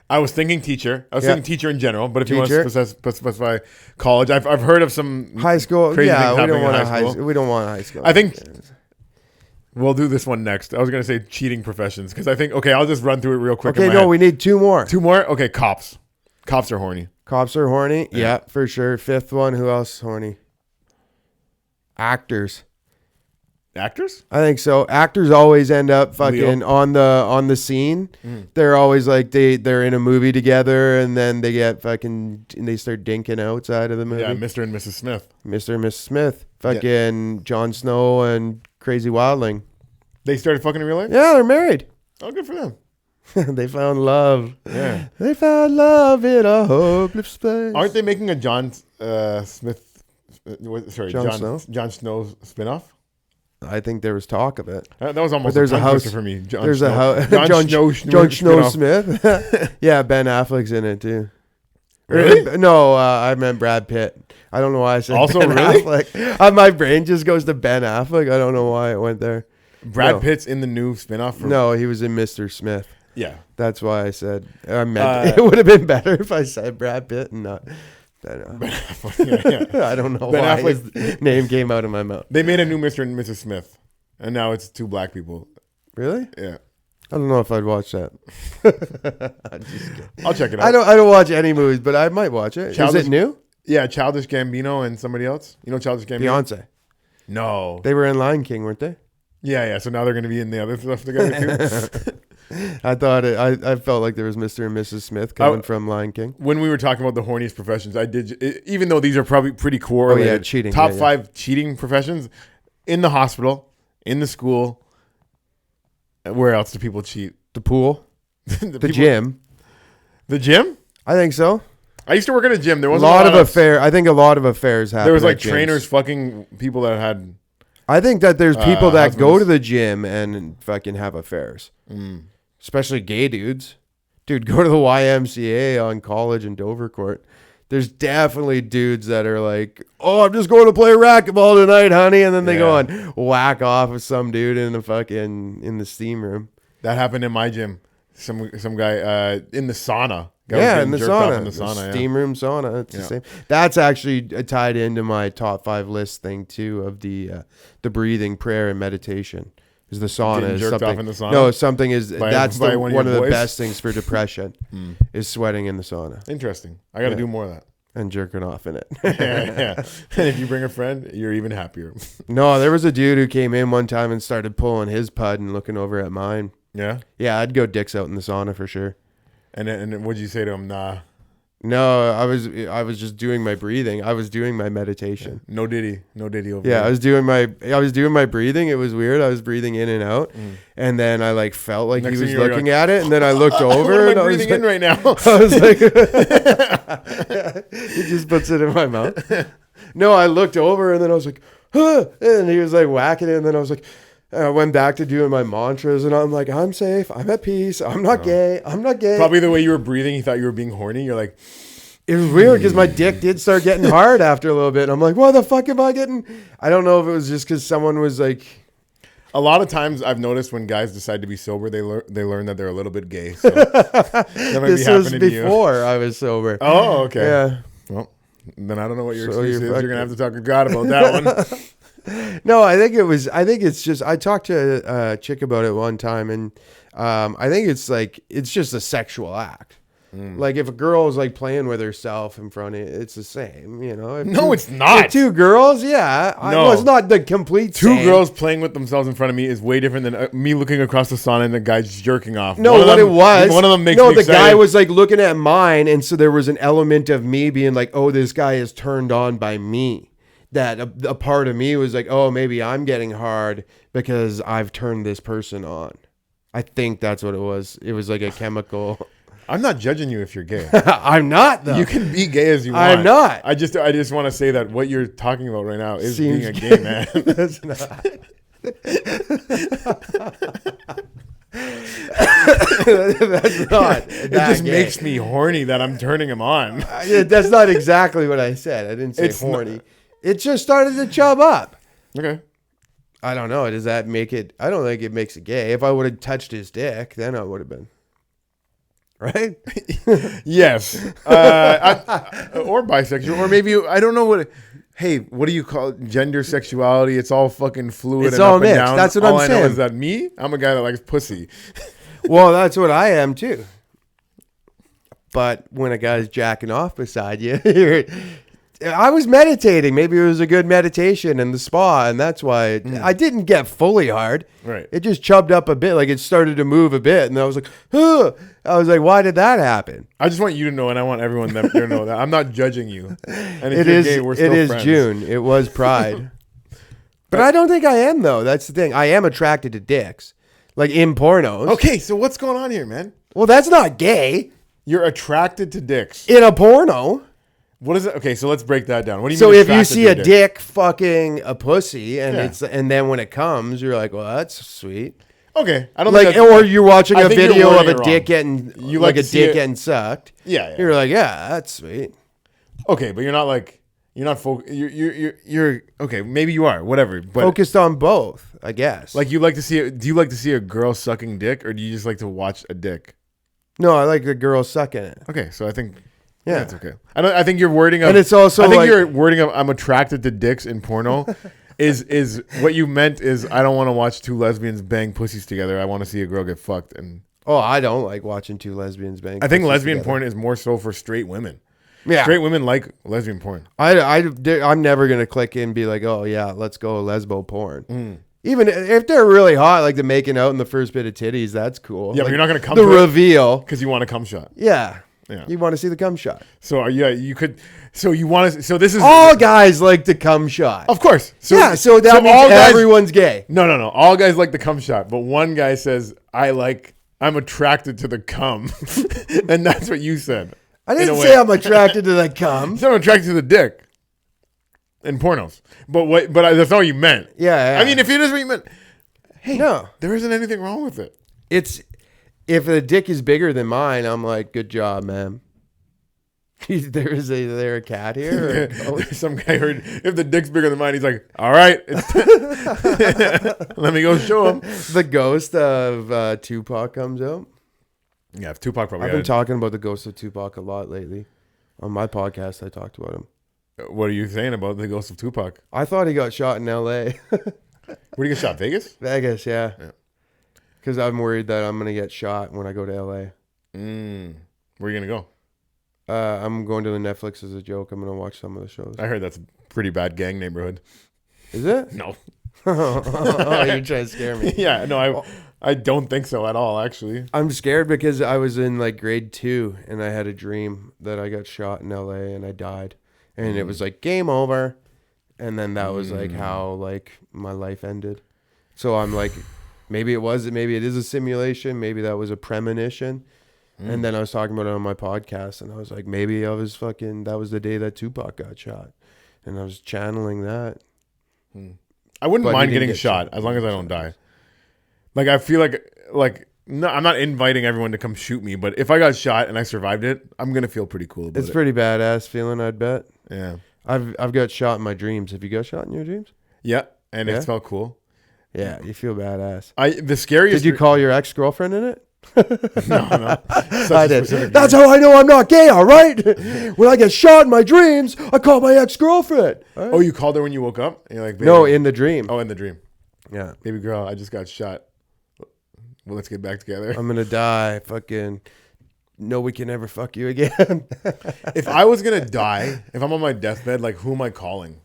I was thinking teacher. I was thinking teacher in general, but if you
Teacher.
want to specify college, I've heard of some
High school.
crazy
Yeah,
things
we
happening
don't
in
want
high school.
we don't want high school.
I think we'll do this one next. I was gonna say cheating professions because I think I'll just run through it real quick.
Okay,
in my
no,
head.
we need 2 more.
2 more. Okay, cops. Cops are horny.
Cops are horny. Yeah, for sure. 5th one. Who else is horny? Actors.
Actors?
I think so. Actors always end up fucking
Leo.
on the scene. They're always like they're in a movie together, and then they get fucking and they start dinking outside of the movie.
Yeah, Mr. and Mrs. Smith.
Mr. and Mrs. Smith, fucking Jon Snow and Crazy Wildling.
They started fucking in real life?
Yeah, they're married.
Oh, good for them.
They found love.
Yeah.
They found love in a hopeless place.
Aren't they making a Jon Smith? Jon Snow spinoff?
I think there was talk of it.
That was almost
there's
a
a
tongue
house
twister for me.
There's a house.
Jon Snow
Jon Snow
spinoff.
Smith. Yeah, Ben Affleck's in it too.
Really?
No, I meant Brad Pitt. I don't know why I said
Also,
Ben
really?
Affleck. My brain just goes to Ben Affleck. I don't know why it went there.
Brad
No.
Pitt's in the new spinoff.
No, he was in Mr. Smith.
Yeah.
That's why I said I meant it would have been better if I said Brad Pitt and not Ben Affleck.
Yeah.
I don't know
Ben
why
Affleck-
his name came out of my mouth.
They made a new Mr. and Mrs. Smith, and now it's 2 black people.
Really?
Yeah.
I don't know if I'd watch that. I'm just kidding.
I'll check it out.
I don't watch any movies, but I might watch it.
Childish-
Is it new?
Yeah, Childish Gambino and somebody else. You know Childish Gambino?
Beyonce.
No.
They were in Lion King, weren't they?
Yeah. So now they're going to be in the other stuff together too.
I felt like there was Mr. and Mrs. Smith coming from Lion King.
When we were talking about the horniest professions, even though these are probably pretty correlated.
Cheating.
Top 5 cheating professions in the hospital, in the school. Where else do people cheat?
The pool, the gym.
The gym?
I think so.
I used to work at a gym. There was
a lot of affairs. I think a lot of affairs happen.
There was like
at gyms.
trainers fucking people that had.
I think that there's people that
husbands.
go to the gym and fucking have affairs. Especially gay dudes. Dude, go to the YMCA on College and Dovercourt. There's definitely dudes that are like, oh, I'm just going to play racquetball tonight, honey. And then they go and whack off with some dude in the steam room.
That happened in my gym. Some guy in the sauna.
In the sauna.
In the sauna,
steam room sauna. It's the same. That's actually tied into my top 5 list thing too of the breathing, prayer, and meditation. Is the sauna
Getting
is
jerked
something?
off in the sauna?
No, something is
by
one of the
boys?
best things for depression is sweating in the sauna
Interesting. I got to do more of that.
and jerking off in it.
Yeah. And if you bring a friend, you're even happier.
No, there was a dude who came in one time and started pulling his pud and looking over at mine.
Yeah.
Yeah, I'd go dicks out in the sauna for sure.
And then what'd you say to him? Nah.
No, I was just doing my breathing. I was doing my meditation.
No diddy over
Yeah,
there.
I was doing my breathing. It was weird. I was breathing in and out, and then I like felt like
Next
he
thing
was
you were
looking
like,
at it, and then I looked over
What am
and
I
I was
breathing
like,
in right now?
I was like, he just puts it in my mouth. No, I looked over and then I was like, huh, and he was like whacking it, and then I was like. I went back to doing my mantras, and I'm like, I'm safe. I'm at peace. I'm not gay. I'm not gay.
Probably the way you were breathing, he thought you were being horny. You're like,
it was weird because my dick did start getting hard after a little bit. I'm like, why the fuck am I getting? I don't know if it was just because someone was like.
a lot of times I've noticed when guys decide to be sober, they learn that they're a little bit gay. So that might
This
be
was
happening to you.
before I was sober.
Oh, okay.
Yeah.
Well, then I don't know what your
So
excuse is.
you're
You're gonna have to talk to God about that one.
No, I think it's just, I talked to a chick about it one time, and I think it's just a sexual act. Like if a girl is like playing with herself in front of you, it's the same, you know.
No, it's not.
If 2 girls, yeah.
No.
It's not the complete
2
same.
girls playing with themselves in front of me is way different than me looking across the sauna and the guy's jerking off.
No,
One of them makes me
the
excited.
guy was like looking at mine, and so there was an element of me being like, oh, this guy is turned on by me. That a part of me was like, oh, maybe I'm getting hard because I've turned this person on. I think that's what it was. It was like a chemical.
I'm not judging you if you're gay.
I'm not, though.
You can be gay as you want.
I'm not.
I just want to say that what you're talking about right now is
Seems
being a gay man.
That's not. That's not.
It just makes me horny that I'm turning him on.
That's not exactly what I said. I didn't say
It's
horny. It just started to chub up.
Okay.
I don't know. Does that make it? I don't think it makes it gay. If I would have touched his dick, then I would have been. Right?
Yes. Or bisexual. Or maybe, I don't know what. Hey, what do you call it? Gender, sexuality? It's all fucking fluid.
It's
and
all
up and
mixed.
down.
That's what
all
I'm
I know
saying.
is that me, I'm a guy that likes pussy.
Well, that's what I am too. But when a guy's jacking off beside you, I was meditating. Maybe it was a good meditation in the spa, and that's why I didn't get fully hard.
Right.
It just chubbed up a bit, like it started to move a bit, and I was like, huh. I was like, why did that happen?
I just want you to know, and I want everyone to know that I'm not judging you. And if
It
you're
is.
gay, we're still
It is
friends.
June. It was Pride. But I don't think I am, though. That's the thing. I am attracted to dicks, like in pornos.
Okay, so what's going on here, man?
Well, that's not gay
You're attracted to dicks.
in a porno.
What is it? Okay, so let's break that down. What do you
So
mean
if you
attracted
see
to
a dick fucking a pussy, and then when it comes, you're like, well, that's sweet.
Okay, I don't
Like,
think that's,
or you're watching
I
a
think you're
video of
wording
a
it
dick
wrong.
getting
You
like
like
a
to see
dick
it-
getting sucked.
Yeah.
You're like, yeah, that's sweet.
Okay, but you're not like you're not you're okay. Maybe you are, whatever. But
Focused on both, I guess.
like you like to see it. Do you like to see a girl sucking dick, or do you just like to watch a dick?
no, I like the girl sucking it.
Okay, so I think
Yeah.
that's okay. I think you're wording of,
And it's also
I think
like-
you're wording of I'm attracted to dicks in porno. is what you meant is I don't want to watch 2 lesbians bang pussies together. I want to see a girl get fucked. And
Oh, I don't like watching 2 lesbians bang.
I think
pussies
lesbian
together.
porn is more so for straight women.
Yeah.
Straight women like lesbian porn.
I'm never gonna click and be like, oh yeah, let's go lesbo porn. Even if they're really hot, like the making out in the first bit of titties, that's cool.
Yeah,
like,
but you're not gonna come
the
to it
reveal
because you want a cum shot.
Yeah.
Yeah.
You want to see the cum shot.
So you could. So you want to. So this is
All guys like the cum shot.
Of course.
So that means
all guys,
everyone's gay.
No. All guys like the cum shot, but one guy says, I'm attracted to the cum. And that's what you said.
I didn't say I'm attracted to the cum.
You said I'm attracted to the dick in pornos. But that's not what you meant.
Yeah.
I mean, if it is what you meant, hey,
no,
there isn't anything wrong with it.
If the dick is bigger than mine, I'm like, good job, man. Is there a cat here?
Some guy heard if the dick's bigger than mine, he's like, all right, let me go show him.
The ghost of Tupac comes out.
Yeah, if Tupac probably.
I've been talking about the ghost of Tupac a lot lately. On my podcast, I talked about him.
What are you saying about the ghost of Tupac?
I thought he got shot in L.A.
Where do you get shot? Vegas?
Vegas, yeah. Because I'm worried that I'm going to get shot when I go to L.A.
Where are you going to go?
I'm going to the Netflix as a joke. I'm going to watch some of the shows.
I heard that's a pretty bad gang neighborhood.
Is it?
No.
Oh, you're trying to scare me.
Yeah, no, I don't think so at all, actually.
I'm scared because I was in like grade 2 and I had a dream that I got shot in LA and I died. And it was like game over. And then that was like how like my life ended. So I'm like, maybe it is a simulation. Maybe that was a premonition. And then I was talking about it on my podcast and I was like, maybe that was the day that Tupac got shot. And I was channeling that.
I wouldn't mind getting shot as long as I don't die. Like, I feel like no, I'm not inviting everyone to come shoot me, but if I got shot and I survived it, I'm going to feel pretty cool about it.
It's pretty badass feeling, I'd bet.
Yeah.
I've got shot in my dreams. Have you got shot in your dreams?
Yeah. And it felt cool.
Yeah. You feel badass.
The scariest.
Did you call your ex-girlfriend in it?
No.
I did. That's how I know I'm not gay, all right? When I get shot in my dreams, I call my ex-girlfriend. Right?
Oh, you called her when you woke up? And you're like, baby.
No, in the dream.
Oh, in the dream.
Yeah.
Baby girl, I just got shot. Well, let's get back together.
I'm going to die. Fucking, no, we can never fuck you again.
If I was going to die, if I'm on my deathbed, like, who am I calling?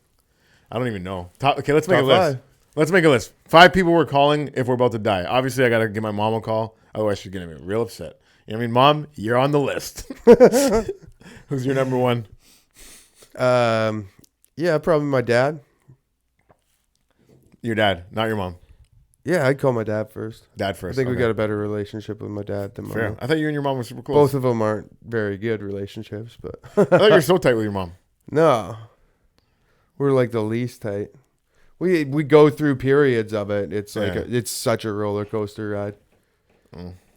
I don't even know. Okay, let's make a list. Let's make a list. 5 people we're calling if we're about to die. Obviously, I got to give my mom a call. Otherwise, she's going to be real upset. You know what I mean? Mom, you're on the list. Who's your number one?
Yeah, probably my dad.
Your dad, not your mom.
Yeah, I'd call my dad first.
Dad first.
I think we got a better relationship with my dad than my mom.
I thought you and your mom were super close.
Both of them aren't very good relationships, but
I thought you were so tight with your mom.
No, we're like the least tight. We go through periods of it. It's like it's such a roller coaster ride.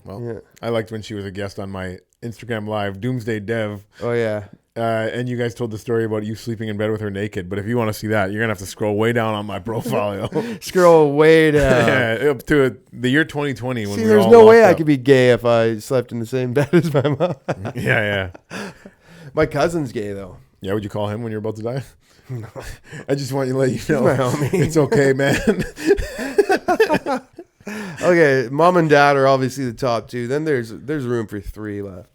Well, yeah. I liked when she was a guest on my Instagram Live, Doomsday Dev.
Oh yeah.
And you guys told the story about you sleeping in bed with her naked. But if you want to see that, you're gonna have to scroll way down on my profile.
Scroll way down.
Yeah, up to the year 2020. When
there's no way I could be gay if I slept in the same bed as my mom.
Yeah.
My cousin's gay though.
Yeah, would you call him when you're about to die?
No.
I just want you to let you know.
My homie.
It's okay, man.
Okay, mom and dad are obviously the top 2. Then there's room for 3 left.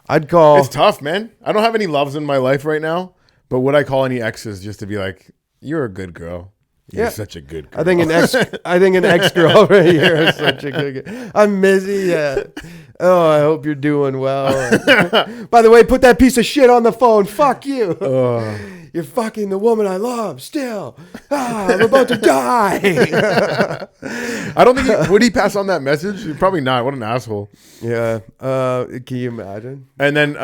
I'd call.
It's tough, man. I don't have any loves in my life right now, but would I call any exes just to be like, "You're a good girl. You're such a good girl."
I think an ex-girl right here is such a good girl. I'm Missy. Yeah. Oh, I hope you're doing well. By the way, put that piece of shit on the phone. Fuck you. You're fucking the woman I love still. I'm about to die.
I don't think would he pass on that message? Probably not. What an asshole.
Yeah. Can you imagine?
And then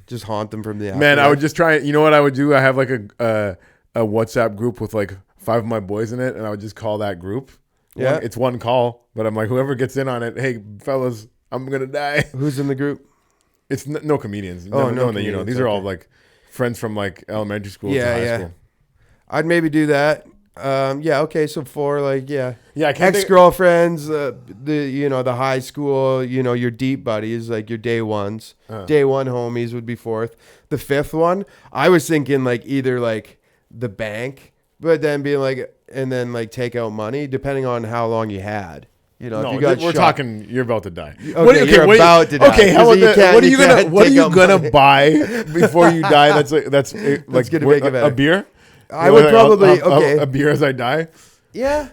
just haunt them from the afterlife.
Man, I would just try. You know what I would do? I have like a WhatsApp group with like 5 of my boys in it, and I would just call that group.
Yeah.
It's one call, but I'm like, whoever gets in on it, hey fellas, I'm gonna die.
Who's in the group?
It's no comedians.
Oh,
no one that you know. These are all like friends from like elementary school to high school.
I'd maybe do that. Okay, so 4 like ex-girlfriends, the high school, your deep buddies, like your day ones. Day one homies would be 4th. The 5th one, I was thinking like either like the bank, but then being like, and then like take out money depending on how long you had. You know,
No,
if you got
we're
shot.
talking. You're about to die.
Okay, you're about to die.
Okay, how about
You
that? What are you
can't
gonna
take out
buy before you die? That's like
gonna make it
a
better.
beer.
I would probably
a beer as I die.
Yeah.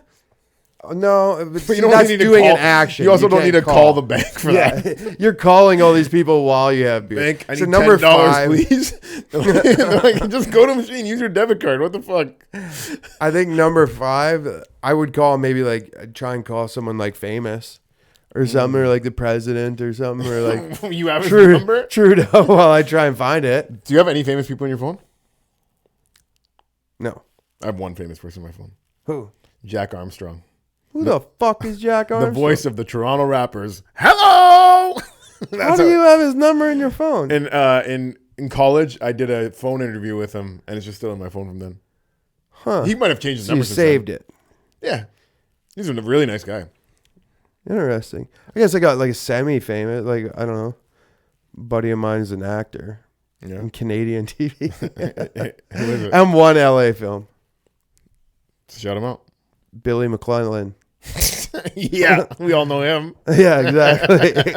No, but
But
see,
you don't
that's
need to
doing
call,
an action.
You also don't
can't
need to call the bank for that.
You're calling all these people while you have beer.
Bank, I
So
need
number
$10,
five,
please. They're like, just go to the machine, use your debit card. What the fuck?
I think number 5, I would call maybe like I'd try and call someone like famous or something, or like the president or something, or like
You have his number?
Trudeau while I try and find it.
Do you have any famous people on your phone?
No.
I have one famous person on my phone.
Who?
Jack Armstrong.
Who the fuck is Jack Armstrong?
The voice of the Toronto rappers. Hello!
How do you have his number in your phone?
In college, I did a phone interview with him, and it's just still in my phone from then.
Huh.
He might have changed his
So
number
you
since
saved
then.
it.
Yeah. He's a really nice guy.
Interesting. I guess I got like a semi-famous, like, I don't know, buddy of mine is an actor
Yeah.
in Canadian TV.
Who is it?
And one LA film.
Shout him out.
Billy McClellan.
Yeah, we all know him.
Yeah, exactly.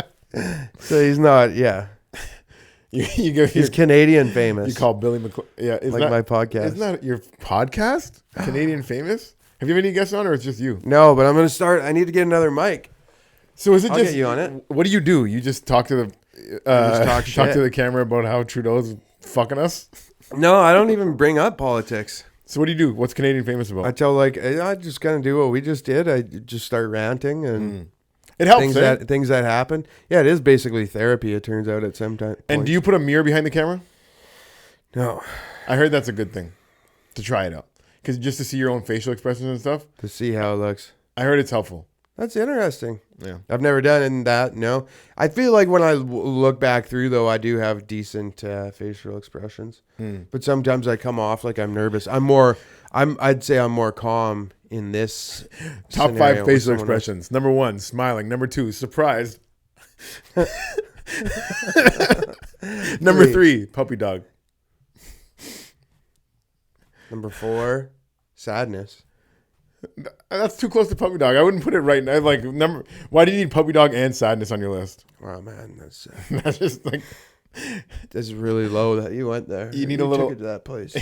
So he's not, yeah. He's Canadian famous.
You call Billy Yeah,
like my podcast.
Isn't that your podcast? Canadian famous? Have you have any guests on, or it's just you?
No, but I'm going to start. I need to get another mic.
So is it
I'll
just
get you on it.
What do? You just talk to the
talk shit.
to the camera about how Trudeau's fucking us?
No, I don't even bring up politics.
So what do you do? What's Canadian famous about?
I tell I just kind of do what we just did. I just start ranting and
It helps.
things that happen. Yeah, it is basically therapy. It turns out at some time.
And do you put a mirror behind the camera?
No,
I heard that's a good thing to try it out, because just to see your own facial expressions and stuff.
to see how it looks.
I heard it's helpful.
That's interesting.
Yeah.
I've never done that. No, I feel like when I look back through, though, I do have decent facial expressions. But sometimes I come off like I'm nervous. I'd say I'm more calm in this.
Top
scenario
5
with
facial
someone else.
expressions. Number 1, smiling. Number 2, surprised. Number 3, puppy dog.
Number 4, sadness.
That's too close to puppy dog. I wouldn't put it right now. Like why do you need puppy dog and sadness on your list?
Wow, man, that's
That's just like
that's really low that you went there.
You need a little-
took it to that place.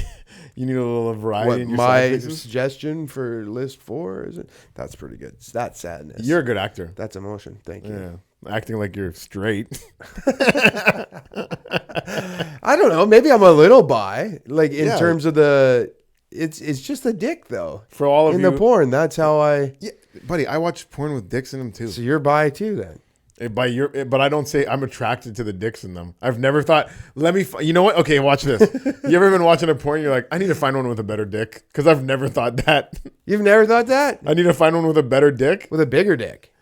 you need a little variety
What
in your
my
side faces.
suggestion for list 4 is it? That's pretty good. That's sadness.
You're a good actor.
That's emotion. Thank you.
Yeah, acting like you're straight.
I don't know. Maybe I'm a little bi, like in
Yeah.
terms of the. It's just a dick though.
For all of
in
you,
the porn, that's how I.
yeah, buddy, I watch porn with dicks in them too.
So you're bi too then.
But I don't say I'm attracted to the dicks in them. I've never thought, you know what? Okay, watch this. You ever been watching a porn? You're like, I need to find one with a better dick, because I've never thought that.
You've never thought that
I need to find one with a better dick.
with a bigger dick.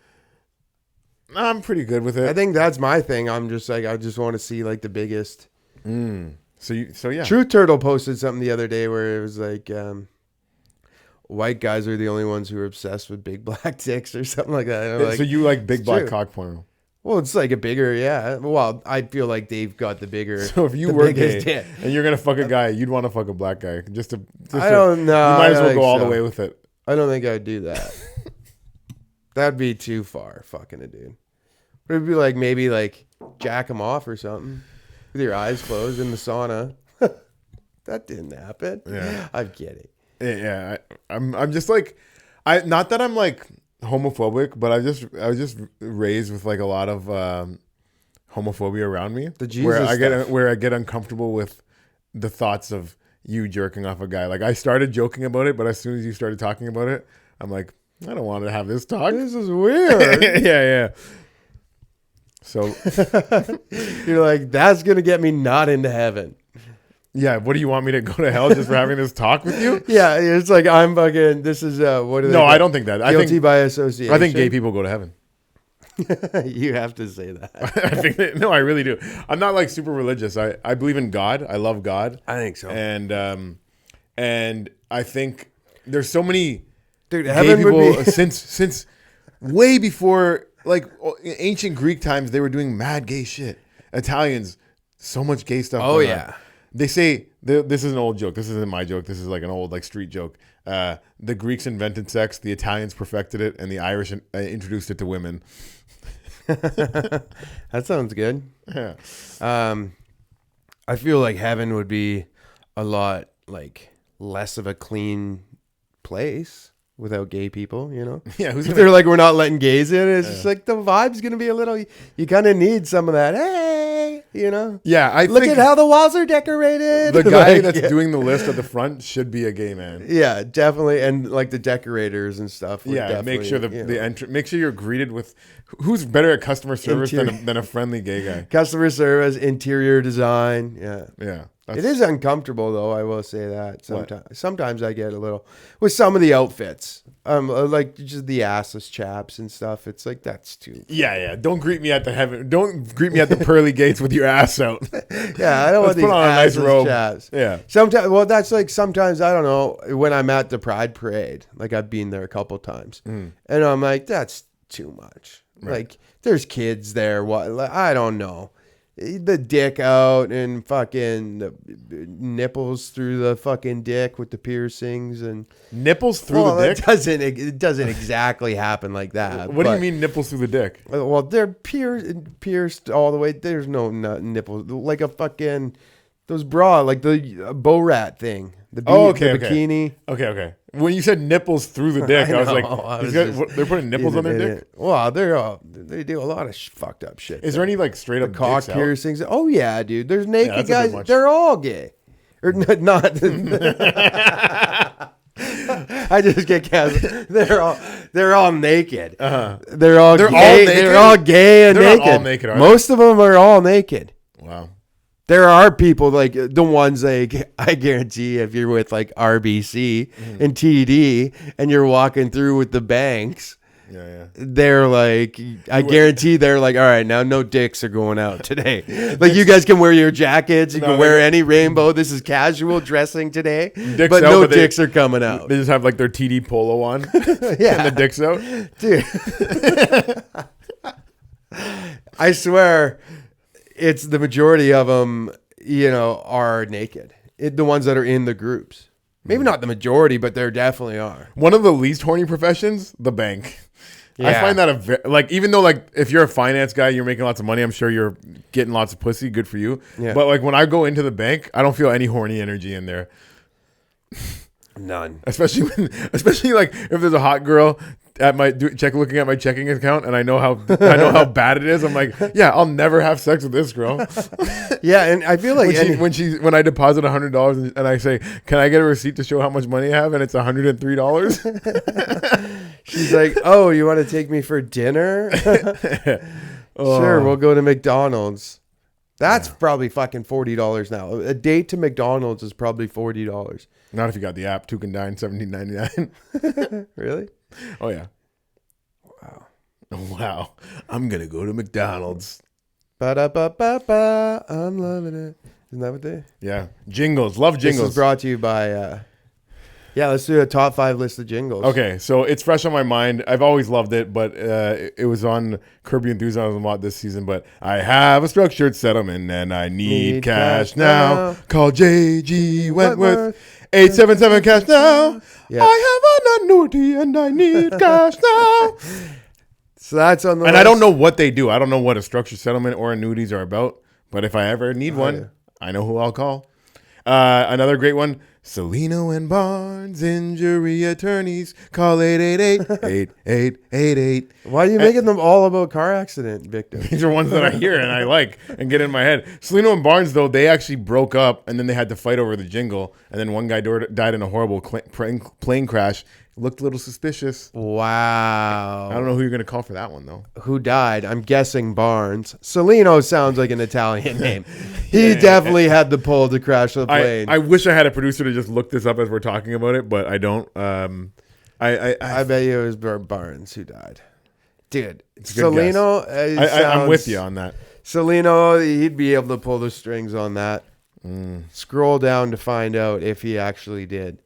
I'm pretty good with it.
I think that's my thing. I'm just like I just want to see like the biggest.
So yeah.
Truth Turtle posted something the other day where it was like, white guys are the only ones who are obsessed with big black dicks or something like that. And I'm like,
So you like big black
true.
cock porn?
well, it's like a bigger, yeah. Well, I feel like they've got the bigger.
So if you
the
were gay
biggest dick.
and you're gonna fuck a guy, you'd want to fuck a black guy
I don't know.
You might
I
as
don't
well
think
go all the
so.
way with it.
I don't think I'd do that. That'd be too far, fucking a dude. But it'd be like maybe like jack him off or something with your eyes closed in the sauna. That didn't happen.
Yeah.
I'm kidding.
Yeah, I'm just like, not that I'm like homophobic, but I was just raised with like a lot of homophobia around me.
The Jesus
where I get uncomfortable with the thoughts of you jerking off a guy. Like I started joking about it, but as soon as you started talking about it, I'm like, I don't want to have this talk.
This is weird.
yeah. So
You're like, that's gonna get me not into heaven.
yeah, what do you want me to go to hell just for having this talk with you?
Yeah, it's like I'm fucking. This is what? Are they
No,
called?
I don't think that.
Guilty by association.
I think gay people go to heaven.
You have to say that.
I think no, I really do. I'm not like super religious. I believe in God. I love God.
I think so.
And I think there's so many
Dude,
gay
heaven
people
would be.
since way before like ancient Greek times. They were doing mad gay shit. Italians, so much gay stuff.
Oh
going
yeah.
They say this is an old joke. This isn't my joke. This is like an old like street joke. The Greeks invented sex, the Italians perfected it, and the Irish introduced it to women.
That sounds good.
Yeah.
I feel like heaven would be a lot like less of a clean place without gay people, you know?
Yeah, who's
If
gonna,
they're like, we're not letting gays in, it's just like the vibe's going to be a little, you kind of need some of that, hey, you know?
yeah, I
Look
think
at how the walls are decorated.
the guy
Like,
that's
yeah.
doing the list at the front should be a gay man.
Yeah, definitely. And like the decorators and stuff. would
Yeah, make sure
definitely,
make sure you're greeted with who's better at customer service
Interior.
than a friendly gay guy.
customer service, interior design. Yeah.
Yeah.
It is uncomfortable though, I will say that. Sometimes I get a little with some of the outfits. Like just the assless chaps and stuff. It's like that's too
Yeah. Don't greet me at the pearly gates with your ass out.
Yeah, I don't want
Let's
these
put on a nice
assless
robe.
chaps.
Yeah.
Sometimes I don't know, when I'm at the Pride Parade, like I've been there a couple times. And I'm like, that's too much.
Right.
Like there's kids there, I don't know. The dick out and fucking the nipples through the fucking dick with the piercings and
Nipples through the dick?
It doesn't exactly happen like that.
What do you mean nipples through the dick?
Well, they're pierced all the way. There's no nipples, like a fucking those bra, like the bow rat thing. The bikini.
Okay. When you said nipples through the dick, I was like, they're putting nipples on their dick?
Well, they do a lot of fucked up shit.
Is there any like straight up
cock
dicks out?
piercings? Oh yeah, dude. There's naked
that's a bit
guys.
much.
They're all gay, or not. I just get canceled. They're all naked. They're all
They're
gay.
all naked?
They're all gay and
They're
naked.
not all naked, are they?
Most of them are all naked.
Wow.
There are people like the ones like I guarantee if you're with like RBC and TD and you're walking through with the banks, they're like, I guarantee they're like, all right, now no dicks are going out today. Like you guys can wear your jackets, you can wear any rainbow. This is casual dressing today, but no dicks are coming out.
They just have like their TD polo on.
Yeah,
and the dicks out.
dude. I swear. It's the majority of them, are naked. The ones that are in the groups. Maybe not the majority, but there definitely are.
One of the least horny professions, the bank. I
Yeah.
find that even though like if you're a finance guy, you're making lots of money. I'm sure you're getting lots of pussy. Good for you.
Yeah.
But like when I go into the bank, I don't feel any horny energy in there.
None.
Especially like if there's a hot girl at looking at my checking account and I know how bad it is. I'm like, yeah, I'll never have sex with this girl.
Yeah, and I feel like
when I deposit $100 and I say, can I get a receipt to show how much money I have, and it's $103.
she's like, oh, you want to take me for dinner? Sure, we'll go to McDonald's. That's probably fucking $40 now. A date to McDonald's is probably $40.
Not if you got the app. Two can dine, $17.99.
Really?
Oh yeah. Wow. I'm gonna go to McDonald's.
Ba-da-ba-ba-ba. I'm loving it. Isn't that what they?
Yeah. Jingles. Love jingles.
This is brought to you by. Let's do a top 5 list of jingles.
Okay, so it's fresh on my mind. I've always loved it, but it was on Curb Your Enthusiasm a lot this season. But I have a structured settlement and I need cash now. Call JG Wentworth. 877 cash now.
Yep.
I have an annuity and I need cash now.
So that's on the
And
list.
I don't know what they do. I don't know what a structured settlement or annuities are about. But if I ever need one, I know who I'll call. Another great one. Celino and Barnes, injury attorneys. Call 888-8888.
Why are you making them all about car accident victims?
These are ones that I hear and I like and get in my head. Celino and Barnes, though, they actually broke up and then they had to fight over the jingle. And then one guy died in a horrible plane crash. Looked a little suspicious.
Wow.
I don't know who you're going to call for that one, though.
Who died? I'm guessing Barnes. Celino sounds like an Italian name. He definitely had the pull to crash the plane.
I wish I had a producer to just look this up as we're talking about it, but I don't.
I bet you it was Barnes who died. Dude,
It's a good
Celino.
I'm with you on that.
Celino, he'd be able to pull the strings on that. Scroll down to find out if he actually did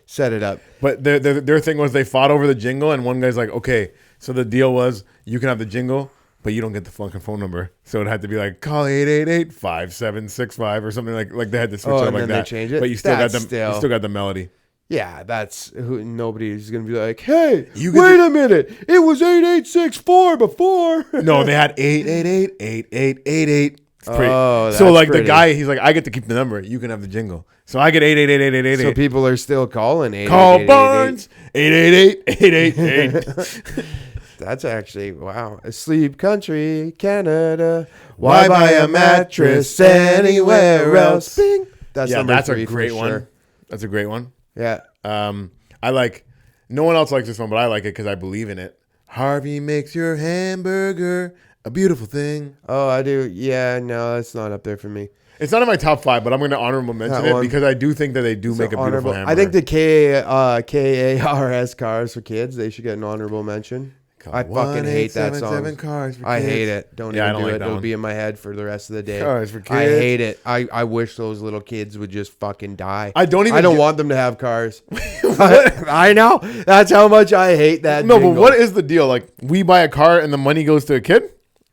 set it up.
But their thing was they fought over the jingle, and one guy's like, okay, so the deal was you can have the jingle, but you don't get the fucking phone number. So it had to be like, call 888-5765 or something like they had to switch it up
and
like
then
that.
they change it?
But you still got
That's
you still got the melody.
Yeah, that's who. Nobody's gonna be like, "Hey,
You
wait a minute! It was 8864 before."
No, they had 888-8888.
Oh,
so like
pretty.
the guy, he's like, I get to keep the number. You can have the jingle. So I get 888-8888.
So people are still calling 888.
Call Barnes 888-888.
That's actually wow. Sleep Country, Canada.
Why buy a mattress anywhere else?
Bing. That's
Yeah,
number
that's
3
a great
for
one.
sure.
That's a great one.
Yeah.
I like. No one else likes this one, but I like it because I believe in it. Harvey makes your hamburger a beautiful thing.
Oh, I do. Yeah, no, that's not up there for me.
It's not in my top 5, but I'm going to honorable mention
That
it
one.
because I do think that they do
It's
make a beautiful
honorable.
hamburger.
I think the KARS cars for kids, they should get an honorable mention. I fucking hate that song.
Cars for
I
kids.
hate it. Don't
Yeah, I
even
don't
do
like
it.
that
It'll
one.
be in my head for the rest of the day.
Cars for kids.
I hate it. I wish those little kids would just fucking die.
I don't
want them to have cars. I know. That's how much I hate that.
No,
jingle.
but what is the deal? Like, we buy a car and the money goes to a kid?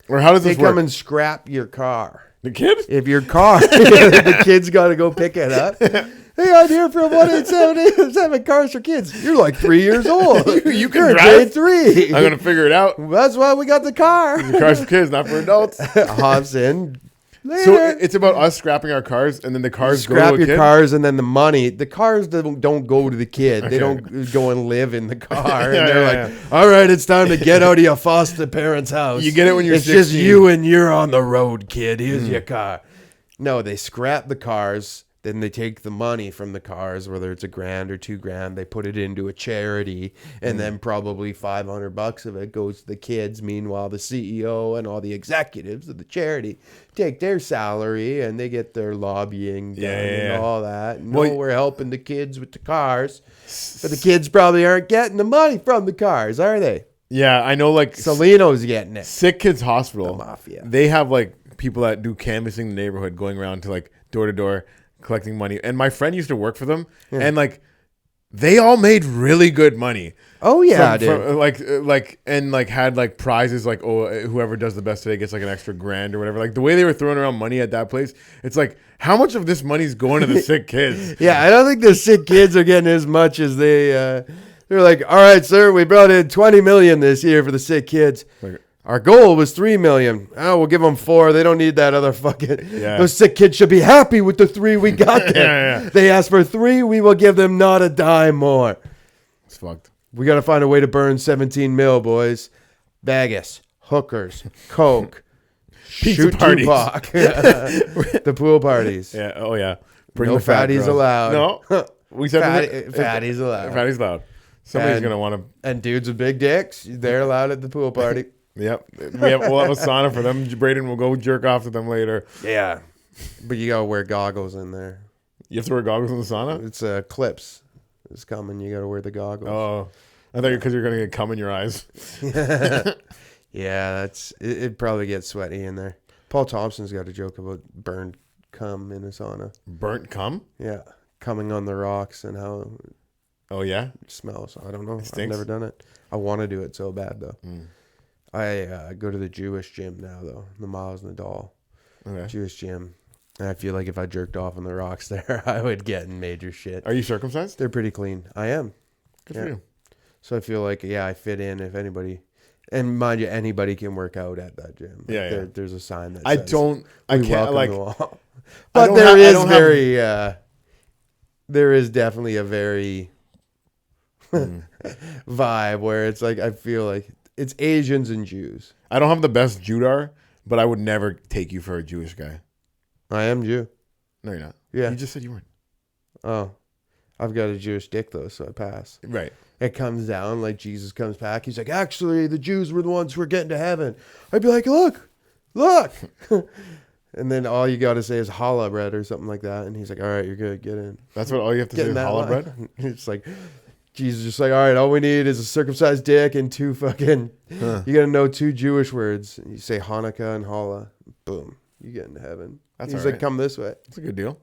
Or how does
They
this work?
come and scrap your car.
The kid?
If your car, the kid's got to go pick it up. Hey, I'm here from 187 Cars for Kids. You're like 3 years old.
You can
You're in
drive?
grade 3.
I'm going to figure it out.
That's why we got the car.
The car's for kids, not for adults.
Hops in. Later.
So it's about us scrapping our cars and then the cars
Scrap
go to a
your
kid?
cars and then the money. The cars don't go to the kid. They
Okay.
don't go and live in the car.
Yeah,
And they're
yeah,
like, all right, it's time to get out of your foster parents' house.
You get it when you're
It's just
16.
you and you're on the road, kid. Here's your car. No, they scrap the cars. Then they take the money from the cars, whether it's $1,000 or $2,000, they put it into a charity, and then probably $500 of it goes to the kids. Meanwhile, the CEO and all the executives of the charity take their salary and they get their lobbying done and all that. No,
Well,
we're helping the kids with the cars, but the kids probably aren't getting the money from the cars, are they?
Yeah, I know, like,
Salino's getting it.
Sick Kids Hospital.
The mafia.
They have, like, people that do canvassing the neighborhood, going around to, like, door to door, collecting money. And my friend used to work for them, and, like, they all made really good money.
Oh yeah,
From,
dude.
and had like prizes, like, oh, whoever does the best today gets like an extra $1,000 or whatever. Like the way they were throwing around money at that place, it's like, how much of this money's going to the sick kids?
Yeah, I don't think the sick kids are getting as much as they're like, all right, sir, we brought in $20 million this year for the sick kids.
Like,
Our goal was $3 million. Oh, we'll give them 4. They don't need that other fucking.
Yeah.
Those sick kids should be happy with the 3 we got there.
Yeah.
They asked for 3. We will give them not a dime more.
It's fucked.
We got to find a way to burn 17 mil, boys. Vegas, hookers, coke,
Pizza
shoot
parties.
Tupac. The pool parties.
Yeah. Oh yeah. Bring
No
the fat
fatties
girls.
allowed.
No. We said
Fatties allowed.
Fatties allowed. Somebody's
And-
gonna want to.
And dudes with big dicks, they're allowed at the pool party.
Yep. We'll have a sauna for them. Braydon will go jerk off to them later.
Yeah. But you got to wear goggles in there.
You have to wear goggles in the sauna.
It's clips. It's coming. You got to wear the goggles.
Oh, I thought because you're gonna get cum in your eyes.
Yeah, it probably gets sweaty in there. Paul Thompson's got a joke about burned cum in a sauna.
Burnt cum.
Yeah. Coming on the rocks and how
Oh yeah.
it smells. I don't know. I've
stinks?
never done it. I want to do it so bad, though.
Mm.
I go to the Jewish gym now, though. The Miles Nadal
Okay.
Jewish gym. And I feel like if I jerked off on the rocks there, I would get in major shit.
Are you circumcised?
They're pretty clean. I am.
Good
Yeah.
for you.
So I feel like, I fit in if anybody. And mind you, anybody can work out at that gym. Like,
Yeah, yeah.
There's a sign that
I
says,
don't. I
"We
can't
welcome
like.
you all."
I
But
don't
there
have- I
is
don't have-
very, there is definitely a very vibe where it's like, I feel like it's Asians and Jews.
I don't have the best Judar, but I would never take you for a Jewish guy.
I am Jew.
No, you're not.
Yeah.
You just said you weren't.
Oh, I've got a Jewish dick though, so I pass.
Right.
It comes down like Jesus comes back. He's like, actually, the Jews were the ones who were getting to heaven. I'd be like, look. And then all you got to say is challah bread or something like that. And he's like, all right, you're good. Get in.
That's what all you have to
Get
say
in
is
that
challah
line.
bread.
It's like, Jesus just like, all right, all we need is a circumcised dick and 2 fucking,
Huh.
you got to know 2 Jewish words. You say Hanukkah and challah. Boom. You get into heaven.
That's
He's
all
like,
right.
come this way.
That's a good deal.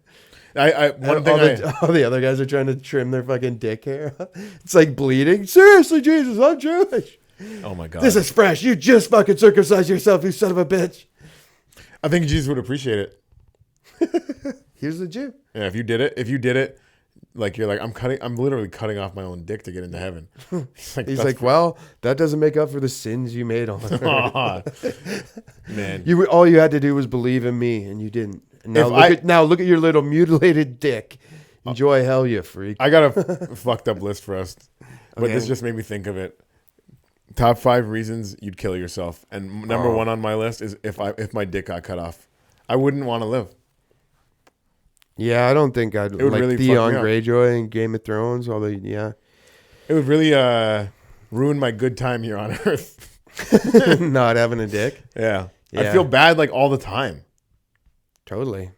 One
And
thing
all the other guys are trying to trim their fucking dick hair. It's like bleeding. Seriously, Jesus, I'm Jewish.
Oh my God.
This is fresh. You just fucking circumcised yourself, you son of a bitch.
I think Jesus would appreciate it.
Here's the Jew.
Yeah, if you did it, like you're like, I'm literally cutting off my own dick to get into heaven.
He's like, well, that doesn't make up for the sins you made on earth.
Man.
All you had to do was believe in me, and you didn't. And now look at your little mutilated dick. Enjoy hell, you freak.
I got a fucked up list for us, but this just made me think of it. Top 5 reasons you'd kill yourself, and number 1 on my list is if my dick got cut off, I wouldn't want to live.
Yeah, I don't think I'd
would
like
really
Theon
fuck me up.
Greyjoy in Game of Thrones. Although, yeah,
It would really ruin my good time here on Earth.
not having a dick.
Yeah.
Yeah.
I feel bad like all the time.
Totally.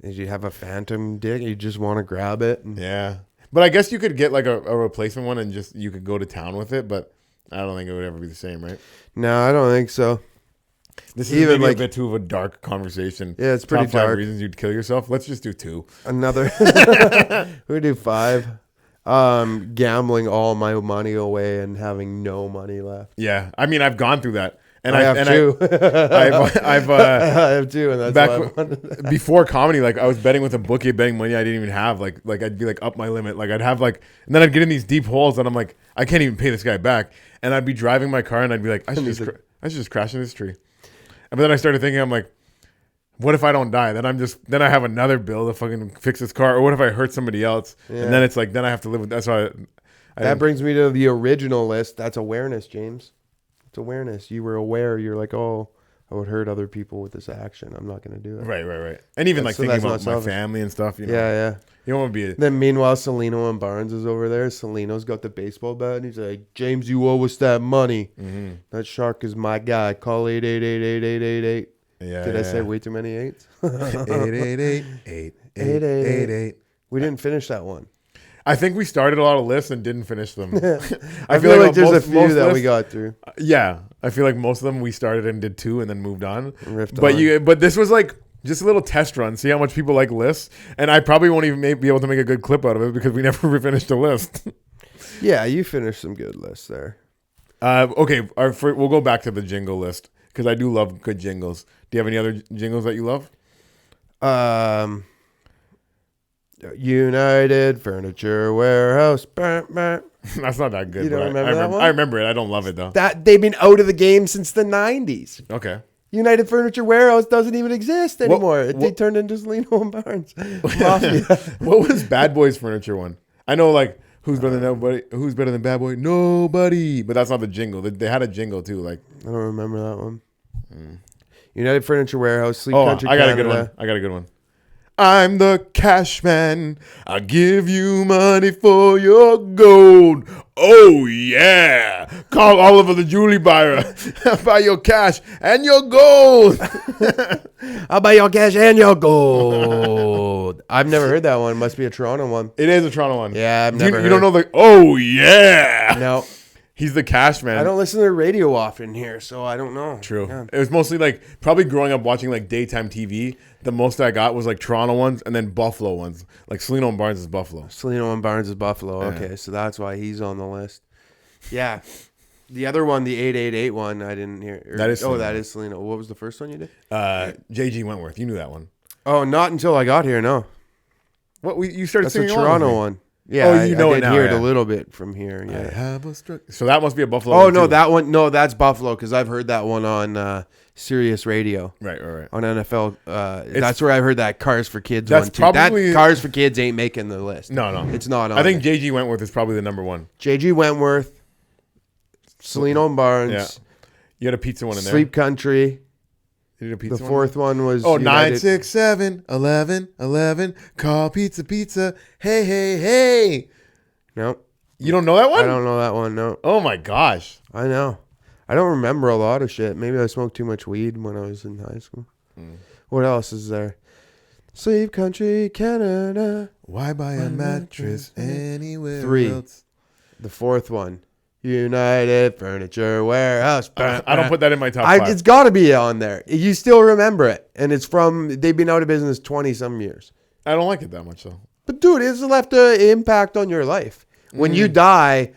Did you have a phantom dick? You just want to grab it?
Yeah. But I guess you could get like a replacement one and just you could go to town with it, but I don't think it would ever be the same, right?
No, I don't think so.
This is even like a bit too of a dark conversation.
Yeah, it's pretty
Top 5
dark.
reasons you'd kill yourself. Let's just do 2.
Another. We do 5. Gambling all my money away and having no money left.
Yeah. I mean, I've gone through that. And
I have 2.
I've
I have 2, and that's
back
why I wanted that.
before comedy, like I was betting with a bookie, betting money I didn't even have. Like I'd be like up my limit. Like I'd have like, and then I'd get in these deep holes and I'm like, I can't even pay this guy back. And I'd be driving my car and I'd be like, I should just crash in this tree. But then I started thinking, I'm like, what if I don't die? Then I have another bill to fucking fix this car. Or what if I hurt somebody else?
Yeah.
And then it's like, then I have to live with. That's why.
That brings me to the original list. That's awareness, James. It's awareness. You were aware. You're like, oh, I would hurt other people with this action. I'm not going to do it.
Right. And even like thinking about my family and stuff. You know,
Yeah.
You don't want to be.
Then meanwhile, Celino and Barnes is over there. Celino's got the baseball bat, and he's like, James, you owe us that money.
Mm-hmm.
That shark is my guy. Call 888-8888.
Yeah.
Did I say way too many 8s?
888-888.
We didn't finish that one.
I think we started a lot of lists and didn't finish them.
I feel like there's a few that we got through.
Yeah, I feel like most of them we started and did 2 and then moved on.
Riffed on.
But this was like just a little test run, see how much people like lists, and I probably won't even be able to make a good clip out of it because we never finished a list.
Yeah, you finished some good lists there.
Okay, we'll go back to the jingle list because I do love good jingles. Do you have any other jingles that you love?
United Furniture Warehouse.
That's not that good.
You don't
but
remember that one?
I remember it. I don't love it though.
That they've been out of the game since the 90s.
Okay.
United Furniture Warehouse doesn't even exist anymore. They turned into Celino and Barnes. Mafia.
What was Bad Boy's Furniture one? I know like who's better than nobody? Who's better than Bad Boy? Nobody. But that's not the jingle. They had a jingle too. Like
I don't remember that one. United Furniture Warehouse. Sleep Country.
I got
Canada.
a good one. I'm the cash man. I give you money for your gold. Oh, yeah. Call Oliver the Julie buyer. Buy your cash and your gold.
I'll buy your cash and your gold. I've never heard that one. Must be a Toronto one.
It is a Toronto one.
Yeah, I've never heard.
You don't know the... Oh, yeah.
No.
He's the cash man.
I don't listen to the radio often here, so I don't know.
True.
Yeah.
It was mostly like probably growing up watching like daytime TV. The most I got was like Toronto ones and then Buffalo ones. Like Celino and Barnes is Buffalo.
Celino and Barnes is Buffalo.
Yeah.
Okay, so that's why he's on the list. Yeah. The other one, the 888 one, I didn't hear.
That is Celino.
that is Celino. What was the first one you did?
JG Wentworth. You knew that one.
Oh, not until I got here, no.
What you started
That's a
singing along
Toronto
with me.
one. Yeah,
Oh, you know
I
it
did
now,
hear it
yeah.
a little bit from here.
I
Yeah.
have a so that must be a Buffalo.
Oh
one,
no,
too.
that one. No, that's Buffalo because I've heard that one on Sirius Radio.
Right.
On NFL. That's where I heard that Cars for Kids
That's
one too.
probably-
That Cars for Kids ain't making the list.
No.
It's not on.
I think
there.
JG Wentworth is probably the number one.
JG Wentworth, Celino and Barnes,
Yeah. You had a pizza one in there.
Sleep Country.
You did a pizza
The
one?
fourth one was
Oh,
United-
967-1111. Call pizza. Hey.
No,
You don't know that one?
I don't know that one. No,
Oh my gosh.
I know. I don't remember a lot of shit. Maybe I smoked too much weed when I was in high school. What else is there? Sleep Country, Canada.
Why buy a mattress anywhere
3.
else?
The fourth one, United Furniture Warehouse.
I don't put that in my top 5.
It's got to be on there. You still remember it, and it's from. They've been out of business 20-some years.
I don't like it that much though.
But dude, it's left an impact on your life. When you die,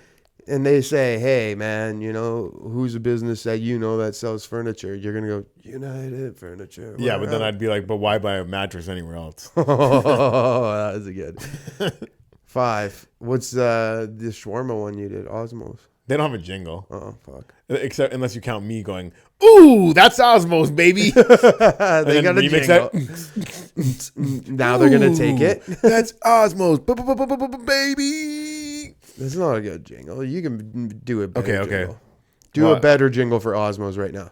and they say, hey, man, who's a business that that sells furniture? You're going to go, United Furniture.
Yeah, but then I'd be like, but why buy a mattress anywhere else?
Oh, that was a good. 5. What's the shawarma one you did? Osmos.
They don't have a jingle.
Oh, fuck.
Except unless you count me going, ooh, that's Osmos, baby.
They got a jingle. Now they're going to take it.
That's Osmos, baby.
That's not a good jingle. You can do a better jingle. Do a better jingle for Osmos right now.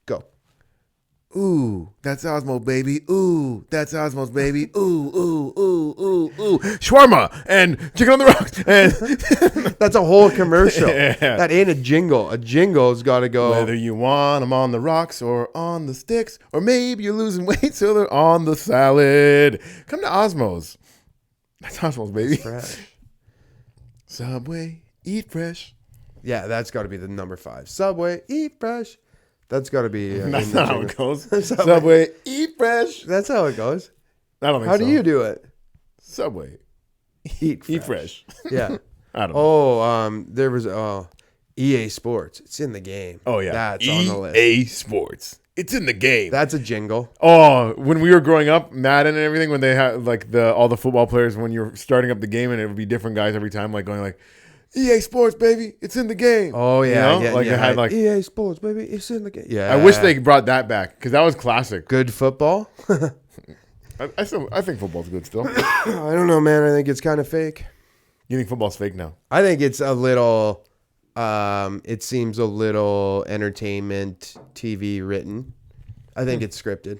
Go.
Ooh, that's Osmos, baby. Ooh, that's Osmos, baby. Ooh, ooh, ooh, ooh, ooh. Shawarma and chicken on the rocks. And
that's a whole commercial.
Yeah.
That ain't a jingle. A jingle's got to go.
Whether you want them on the rocks or on the sticks, or maybe you're losing weight so they're on the salad. Come to Osmos. That's Osmos, baby.
Fresh.
Subway, eat fresh.
Yeah, that's got to be the number 5. Subway, eat fresh. That's got to be.
That's not how it goes. Subway, eat fresh.
That's how it goes.
I don't think so.
How do you do it?
Subway,
eat
fresh.
Yeah.
I don't know.
There was EA Sports. It's in the game.
Oh yeah,
that's on the list.
EA Sports. It's in the game.
That's a jingle.
Oh, when we were growing up, Madden and everything, when they had like all the football players, when you're starting up the game, and it would be different guys every time, like going like, EA Sports, baby, it's in the game.
Oh yeah,
yeah. Like they had like
EA Sports, baby, it's in the game. Yeah.
I wish they brought that back because that was classic.
Good football.
I think football's good still.
I don't know, man. I think it's kind of fake.
You think football's fake now?
I think it's a little. It seems a little entertainment TV written. I think it's scripted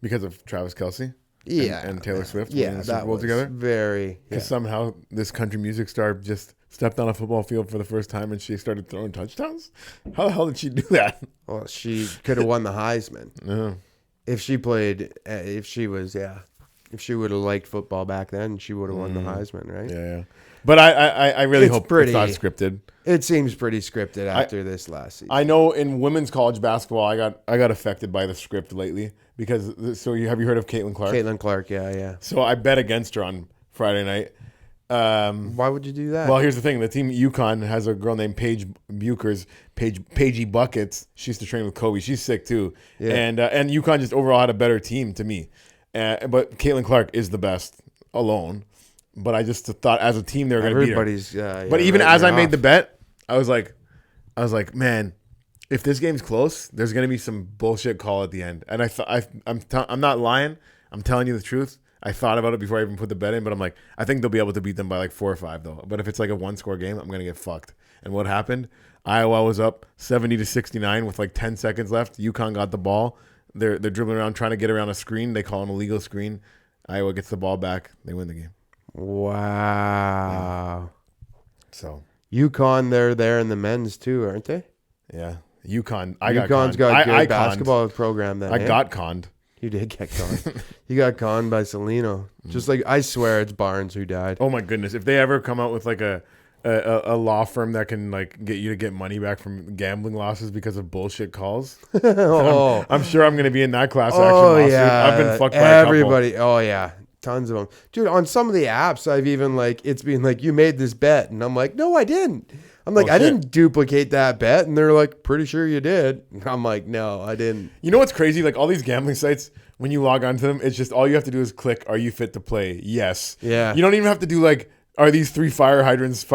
Because of Travis Kelce?
Yeah.
And Taylor Swift?
Yeah,
the
that
Super Bowl
was
together?
very.
Because somehow this country music star just stepped on a football field for the first time and she started throwing touchdowns? How the hell did she do that?
Well, she could have won the Heisman.
Yeah.
If she played, if she would have liked football back then, she would have won the Heisman, right?
Yeah. But I really hope it's not scripted.
It seems pretty scripted after this last season.
I know in women's college basketball, I got affected by the script lately because have you heard of Caitlin Clark?
Caitlin Clark, yeah.
So I bet against her on Friday night.
Why would you do that?
Well, here's the thing: the team UConn has a girl named Paige Buchers, Paigey Buckets. She used to train with Kobe. She's sick too. Yeah. And UConn just overall had a better team to me. But Caitlin Clark is the best alone. But I just thought as a team they were going to beat her.
Everybody's.
But even as I made the bet, I was like, man, if this game's close, there's going to be some bullshit call at the end. And I thought I'm not lying. I'm telling you the truth. I thought about it before I even put the bet in, but I'm like, I think they'll be able to beat them by like 4 or 5 though. But if it's like a 1-score game, I'm going to get fucked. And what happened? Iowa was up 70-69 with like 10 seconds left. UConn got the ball. They're dribbling around trying to get around a screen. They call an illegal screen. Iowa gets the ball back. They win the game.
Wow.
So
UConn, they're there in the men's too, aren't they?
Yeah. UConn.
UConn's got a good basketball program then.
I got conned.
You did get conned. You got conned by Salino. Just like, I swear it's Barnes who died.
Oh my goodness. If they ever come out with like a law firm that can like get you to get money back from gambling losses because of bullshit calls, I'm sure I'm going to be in that class action lawsuit.
Yeah.
I've been fucked by
everybody. Oh yeah. Tons of them. Dude, on some of the apps, I've even like, it's been like, you made this bet. And I'm like, no, I didn't. I'm like, I didn't duplicate that bet. And they're like, pretty sure you did. I'm like, no, I didn't.
You know what's crazy? Like all these gambling sites, when you log onto them, it's just all you have to do is click, are you fit to play? Yes.
Yeah.
You don't even have to do like, are these 3 fire hydrants?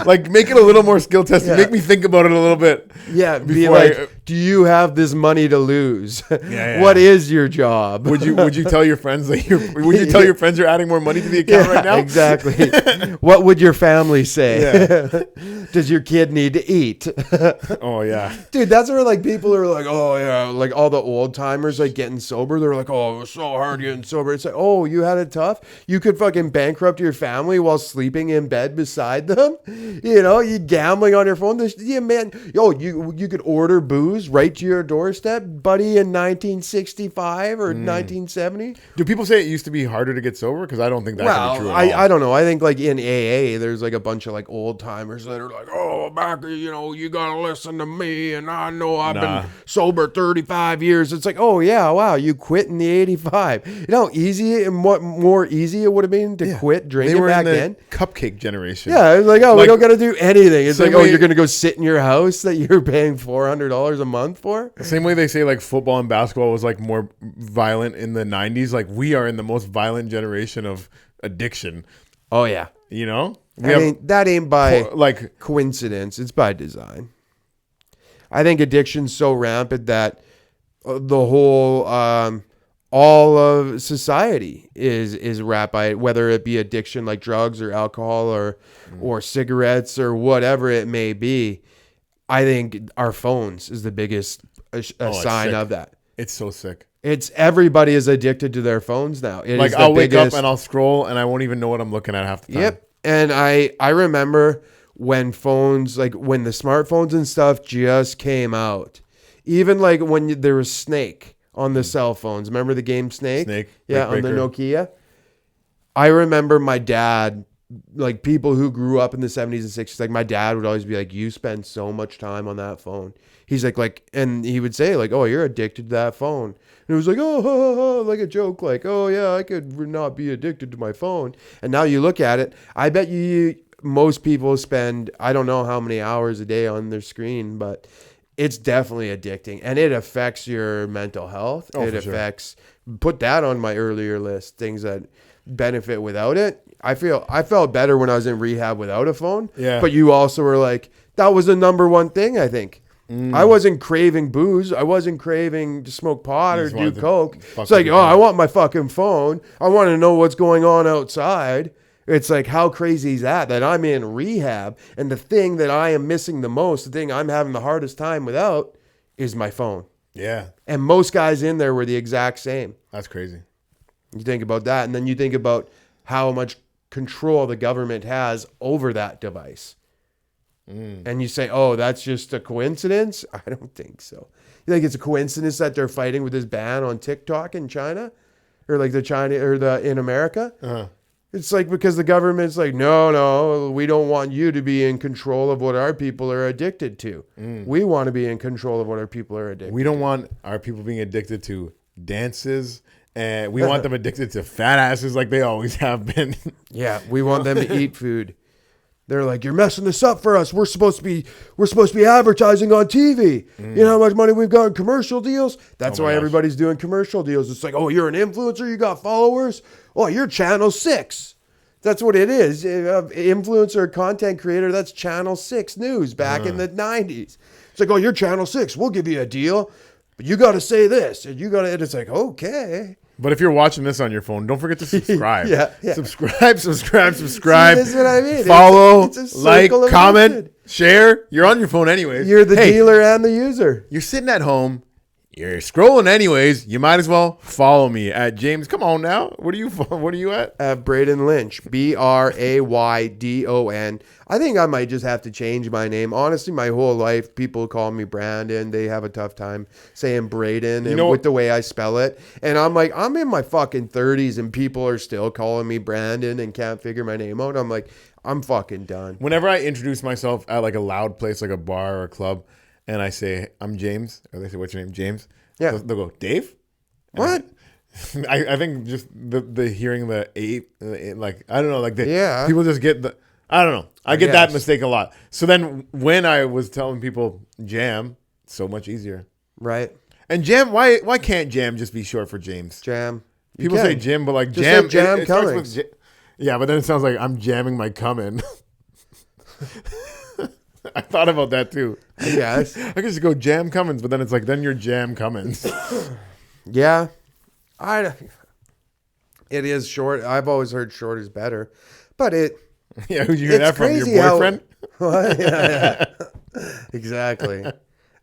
Like make it a little more skill testing. Yeah. Make me think about it a little bit.
Yeah. Be like, do you have this money to lose?
Yeah.
What is your job?
Would you tell your friends that your friends you're adding more money to the account right now?
Exactly. What would your family say? Yeah. Does your kid need to eat?
Oh yeah.
Dude, that's where like people are like, oh yeah, like all the old timers like getting sober. They're like, oh, it was so hard getting sober. It's like, oh, you had it tough. You could fucking bankrupt your family while sleeping in bed beside them. You know, you gambling on your phone. Yeah, man. Yo, you could order booze booze right to your doorstep, buddy, in 1965 or 1970.
Do people say it used to be harder to get sober? Because I don't think that can be true at all.
I don't know. I think like in AA, there's like a bunch of like old timers that are like, oh, back, you gotta listen to me, and I know I've been sober 35 years. It's like, oh yeah, wow, you quit in the 85. You know how easy and what more easy it would have been to quit drinking back then.
Cupcake generation.
Yeah, it's like, oh, we don't gotta do anything. It's like, oh, you're gonna go sit in your house that you're paying $400 a month for.
The same way they say like football and basketball was like more violent in the 90s. Like we are in the most violent generation of addiction.
Oh yeah,
that
ain't by like coincidence. It's by design. I think addiction's so rampant that the whole all of society is wrapped by it, whether it be addiction like drugs or alcohol or cigarettes or whatever it may be. I think our phones is the biggest sign of that.
It's so sick.
It's everybody is addicted to their phones now.
I'll wake up and I'll scroll and I won't even know what I'm looking at half the time.
Yep. And I remember when phones, like when the smartphones and stuff just came out, even like when there was Snake on the cell phones. Remember the game Snake? Yeah, on the Nokia. I remember my dad, like people who grew up in the 70s and 60s, like my dad would always be like, you spend so much time on that phone. He's like, and he would say like, oh, you're addicted to that phone. And it was like, oh, like a joke, like, oh yeah, I could not be addicted to my phone. And now you look at it, I bet most people spend, I don't know how many hours a day on their screen, but it's definitely addicting, and it affects your mental health. It affects, put that on my earlier list, things that benefit without it. I felt better when I was in rehab without a phone. Yeah. But you also were like, that was the number one thing, I think. I wasn't craving booze. I wasn't craving to smoke pot or do coke. It's like, oh, I want my fucking phone. I want to know what's going on outside. It's like, how crazy is that I'm in rehab, and the thing that I am missing the most, the thing I'm having the hardest time without, is my phone.
Yeah.
And most guys in there were the exact same.
That's crazy.
You think about that, and then you think about how much control the government has over that device. And you say, oh, that's just a coincidence? I don't think so. You think it's a coincidence that they're fighting with this ban on TikTok in China? Or like in America? Uh-huh. It's like because the government's like, no, we don't want you to be in control of what our people are addicted to. We want to be in control of what our people are addicted to.
We don't want our people being addicted to dances, and we want them addicted to fat asses like they always have been.
Yeah, we want them to eat food. They're like, you're messing this up for us. We're supposed to be advertising on TV. You know how much money we've got in commercial deals? That's why everybody's doing commercial deals. It's like, oh, you're an influencer, you got followers. Oh, you're Channel 6. That's what it is. Influencer, content creator, that's Channel 6 news back in the 90s. It's like, oh, you're Channel 6. We'll give you a deal. But you got to say this. And it's like, okay.
But if you're watching this on your phone, don't forget to subscribe.
Yeah.
Subscribe.
See, that's what I mean.
Follow, like, comment, share. You're on your phone anyways.
You're the dealer and the user.
You're sitting at home. You're scrolling anyways. You might as well follow me at James. Come on now. What are you at?
At Braydon Lynch. Braydon. I think I might just have to change my name. Honestly, my whole life, people call me Brandon. They have a tough time saying Braydon and with the way I spell it. And I'm like, I'm in my fucking 30s and people are still calling me Brandon and can't figure my name out. I'm like, I'm fucking done.
Whenever I introduce myself at like a loud place, like a bar or a club, and I say, I'm James, or they say, what's your name? James?
Yeah.
They'll go, Dave? And
what?
I think just the hearing the eight, like, I don't know, like people just get the, I don't know. I get that mistake a lot. So then when I was telling people Jam, so much easier.
Right.
And Jam, why can't Jam just be short for James?
Jam.
People say Jim, but like
just
Jam.
Like Jam Cummings.
Yeah, but then it sounds like I'm jamming my cum in. I thought about that too.
Yes.
I could just go Jam Cummins, but then it's like, then you're Jam Cummins.
Yeah. It is short. I've always heard short is better. But
yeah, who'd you hear that from? Your boyfriend?
Yeah. Exactly.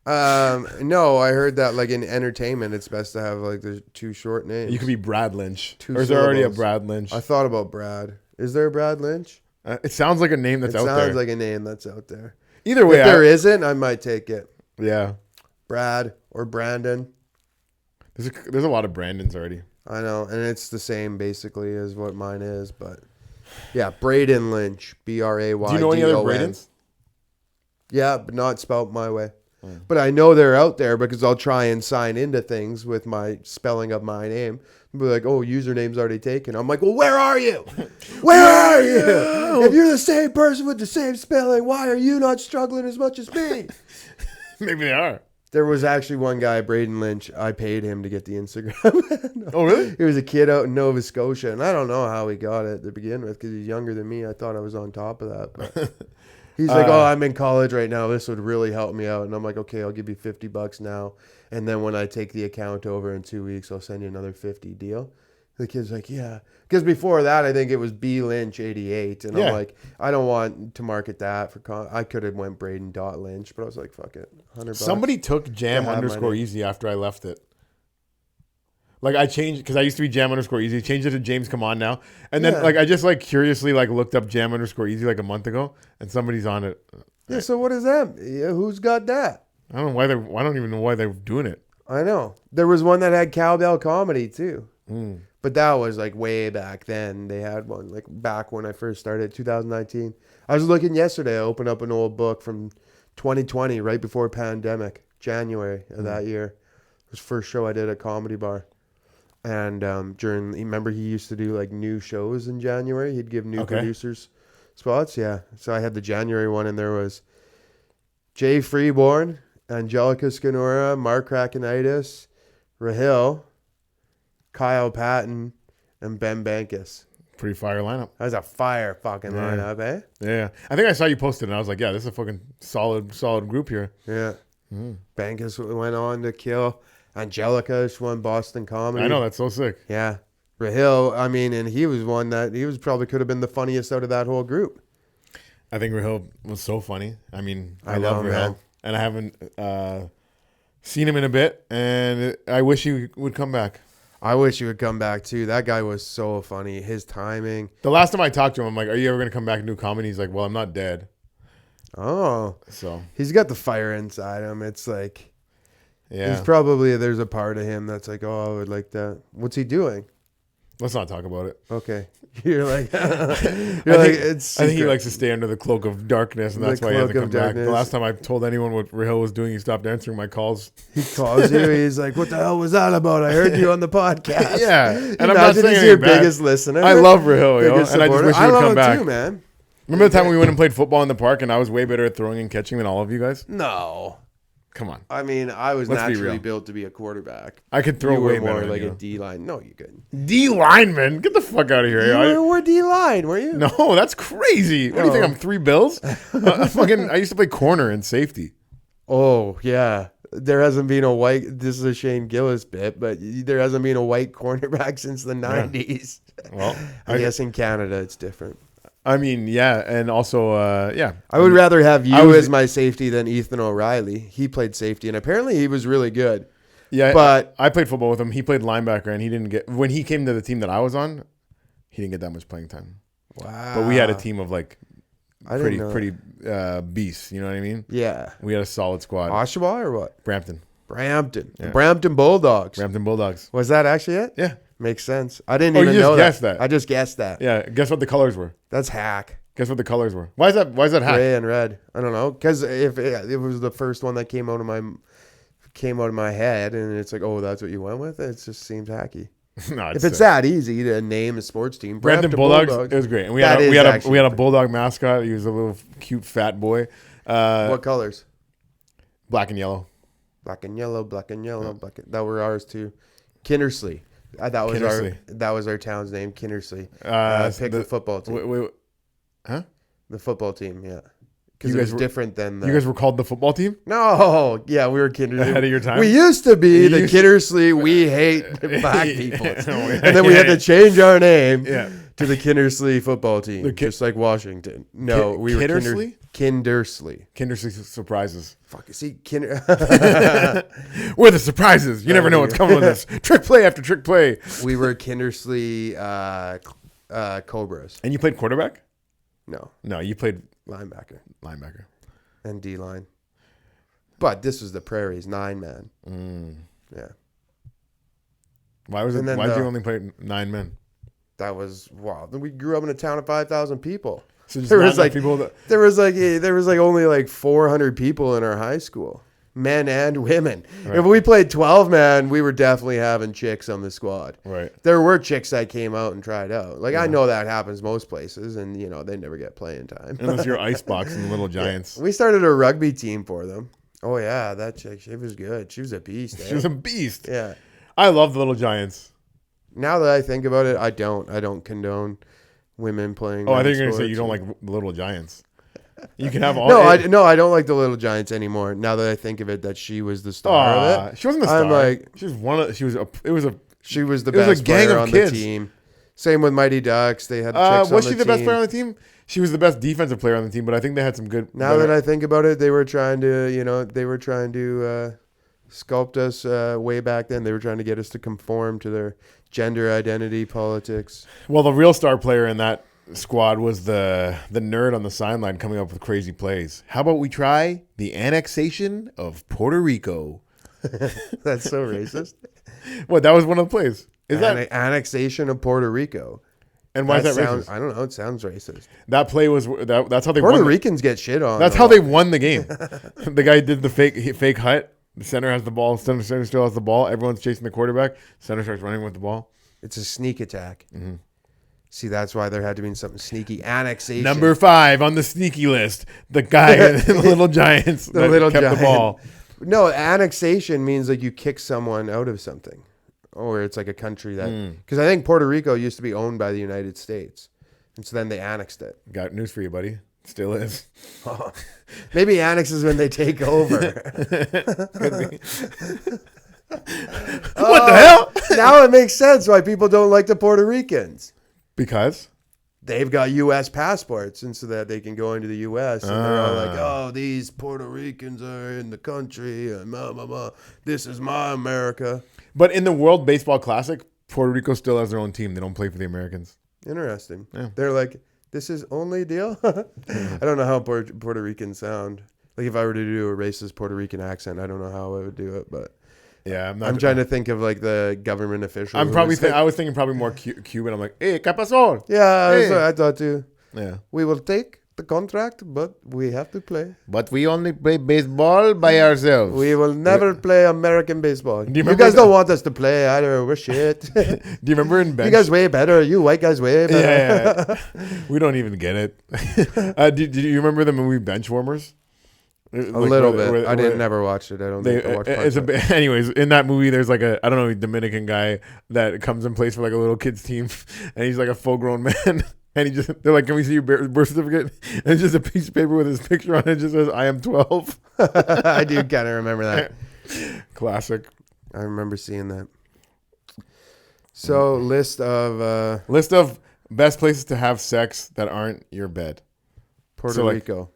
No, I heard that like in entertainment, it's best to have like the two short names.
You could be Brad Lynch.
Or
is there already a Brad Lynch?
I thought about Brad. Is there a Brad Lynch?
It sounds like a name that's out there.
It sounds like a name that's out there.
Either way,
if there isn't, I might take it.
Yeah.
Brad or Brandon.
There's a lot of Brandons already.
I know, and it's the same basically as what mine is, but yeah, Braydon Lynch, Braydon.
Do you know any other Braydons?
Yeah, but not spelled my way. But I know they're out there because I'll try and sign into things with my spelling of my name. Be like, oh, username's already taken. I'm like, well, where are you? Where are you? If you're the same person with the same spelling, why are you not struggling as much as me?
Maybe they are.
There was actually one guy, Braydon Lynch. I paid him to get the Instagram. No.
Oh, really?
He was a kid out in Nova Scotia, and I don't know how he got it to begin with because he's younger than me. I thought I was on top of that, but he's like, "Oh, I'm in college right now. This would really help me out." And I'm like, "Okay, I'll give you $50 now, and then when I take the account over in 2 weeks, I'll send you another 50 deal." The kid's like, "Yeah," because before that, I think it was B Lynch 88, and I'm like, I don't want to market that for. I could have went Braydon.Lynch, but I was like, "Fuck it, $100."
Somebody took Jam_Easy after I left it. Like I changed because I used to be Jam_Easy. Changed it to James Come On now, and then like I just like curiously like looked up Jam_Easy like a month ago, and somebody's on it.
Yeah. So what is that? Yeah, who's got that?
I don't know why they're. I don't even know why they're doing it.
I know there was one that had cowbell comedy too.
Mm.
But that was like way back then. They had one like back when I first started, 2019. I was looking yesterday. I opened up an old book from 2020, right before pandemic, January of that year. It was the first show I did at Comedy Bar. And remember he used to do like new shows in January. He'd give new producers spots. Yeah. So I had the January one, and there was Jay Freeborn, Angelica Scanora, Mark Krakenitis, Rahil, Kyle Patton, and Ben Bankus.
Pretty fire lineup.
That was a fire fucking lineup, eh?
Yeah. I think I saw you posted and I was like, yeah, this is a fucking solid group here.
Yeah. Bankus went on to kill. Angelica, she won Boston Comedy.
I know, that's so sick.
Yeah. Rahil, I mean, and he was one that he was probably could have been the funniest out of that whole group.
I think Rahil was so funny. I mean, I
know,
love Rahil.
man.
And I haven't seen him in a bit, and I wish he would come back.
I wish he would come back too. That guy was so funny. His timing.
The last time I talked to him, I'm like, are you ever going to come back and do comedy? He's like, well, I'm not dead.
Oh.
So
he's got the fire inside him. It's like,
yeah.
He's probably, there's a part of him that's like, oh, I would like that. What's he doing?
Let's not talk about it.
Okay. You're like,
it's I think he likes to stay under the cloak of darkness, and that's why he hasn't come back. The last time I told anyone what Rahil was doing, he stopped answering my calls.
He calls you. He's like, what the hell was that about? I heard you on the podcast.
Yeah. And I'm not saying
he's your biggest listener.
I love Rahil, yo, and I just wish he would come back.
Too, man.
Remember the time we went and played football in the park, and I was way better at throwing and catching than all of you guys?
No.
Come on.
I mean, I was naturally built to be a quarterback.
I could throw way better
more like
than
a D line. No, you couldn't.
D lineman? Get the fuck out of here.
You were D line, were you?
No, that's crazy. What do you think? I'm 3 bills? I used to play corner and safety.
Oh yeah. There hasn't been a white. This is a Shane Gillis bit, but there hasn't been a white cornerback since the 90s.
Well,
I guess in Canada it's different.
I mean, yeah, and also, yeah.
I would rather have you as my safety than Ethan O'Reilly. He played safety, and apparently he was really good.
Yeah,
but
I played football with him. He played linebacker, and he didn't get when he came to the team that I was on. He didn't get that much playing time.
Wow!
But we had a team of like pretty beasts. You know what I mean?
Yeah.
We had a solid squad.
Oshawa or what?
Brampton.
Yeah. Brampton Bulldogs.
Brampton Bulldogs.
Was that actually it?
Yeah. Makes
sense. I didn't even know
that.
I just guessed that.
Yeah. Guess what the colors were?
That's hack.
Guess what the colors were? Why is that hack?
Gray and red. I don't know. Because if it was the first one that came out of my head, and it's like, oh, that's what you went with. It just seems hacky.
No,
if it's that easy to name a sports team,
Brampton Bulldogs. It was great. And we had a bulldog mascot. He was a little cute fat boy.
What colors?
Black and yellow.
Black and yellow. That were ours too. Kindersley. That was our town's name, Kindersley. Pick the football team.
Huh?
The football team, yeah. Because it was different than
you guys were called the football team?
No, yeah, we were Kindersley.
Ahead of your time?
We used to be the Kindersley, we hate black people. And then we had to change our name to the Kindersley football team, just like Washington. No, we were Kindersley.
Kindersley surprises.
Fuck, see,
we're the surprises. You never know what's coming with us. Trick play after trick play.
We were Kindersley Cobras.
And you played quarterback?
No,
you played
linebacker
and
D line. But this was the Prairies 9-man. Yeah.
Why was it? Why did you only play 9 men?
That was wow. We grew up in a town of 5,000 people.
So
there was like
people that...
there was like only like 400 people in our high school, men and women. Right. If we played 12-man, we were definitely having chicks on the squad.
Right.
There were chicks that came out and tried out. Like I know that happens most places, and they never get playing time.
Unless you're Icebox and the Little Giants.
Yeah. We started a rugby team for them. Oh yeah, that chick, she was good. She was a beast.
She was a beast.
Yeah.
I love the Little Giants.
Now that I think about it, I don't condone women playing.
Oh, I think you're gonna say you don't like the Little Giants. You can have all.
No, I don't like the Little Giants anymore. Now that I think of it, that she was the star of it.
She wasn't the star.
I'm like,
she was one of. She was
the best
gang
player
of
on
kids.
the team. Same with Mighty Ducks. They had chicks
was
on
she the best player on the team? She was the best defensive player on the team, but I think they had some good.
Now that I think about it, they were trying to, sculpt us way back then. They were trying to get us to conform to their gender identity politics.
Well, the real star player in that squad was the nerd on the sideline coming up with crazy plays. How about we try the annexation of Puerto Rico?
That's so racist.
What? That was one of the plays. Is that
annexation of Puerto Rico?
And why is that racist?
I don't know. It sounds racist.
That play was that's how they
Puerto
won.
Ricans get shit on.
That's how they won the game. The guy did the fake hut. The center has the ball. Center still has the ball. Everyone's chasing the quarterback. Center starts running with the ball.
It's a sneak attack.
Mm-hmm.
See, that's why there had to be something sneaky. Annexation.
Number 5 on the sneaky list. The guy in the Little Giants that kept the ball.
No, annexation means like you kick someone out of something. Or it's like a country that... Because I think Puerto Rico used to be owned by the United States. And so then they annexed it.
Got news for you, buddy. Still is.
Oh, maybe annex is when they take over.
What the hell?
Now it makes sense why people don't like the Puerto Ricans.
Because?
They've got U.S. passports, and so that they can go into the U.S. And they're all like, oh, these Puerto Ricans are in the country, and this is my America.
But in the World Baseball Classic, Puerto Rico still has their own team. They don't play for the Americans.
Interesting.
Yeah.
They're like, this is only a deal? I don't know how Puerto Ricans sound. Like if I were to do a racist Puerto Rican accent, I don't know how I would do it, but...
Yeah,
I'm trying to think of like the government officials.
I was thinking probably more Cuban. I'm like, hey, ¿qué pasó?
Yeah,
hey.
I thought too.
Yeah,
we will take the contract, but we have to play.
But we only play baseball by ourselves.
We will never play American baseball. You guys don't want us to play either. We're shit.
Do you remember in bench?
You guys way better. You white guys way better.
Yeah. We don't even get it. Do you remember the movie Benchwarmers?
A little bit. I never watched it. I don't think I watched
anyways, in that movie, there's like a, I don't know, Dominican guy that comes and plays for like a little kid's team, and he's like a full grown man. And they're like, can we see your birth certificate? And it's just a piece of paper with his picture on it. It just says, I am 12.
I do kind of remember that.
Classic.
I remember seeing that. So list of
best places to have sex that aren't your bed.
Puerto Rico.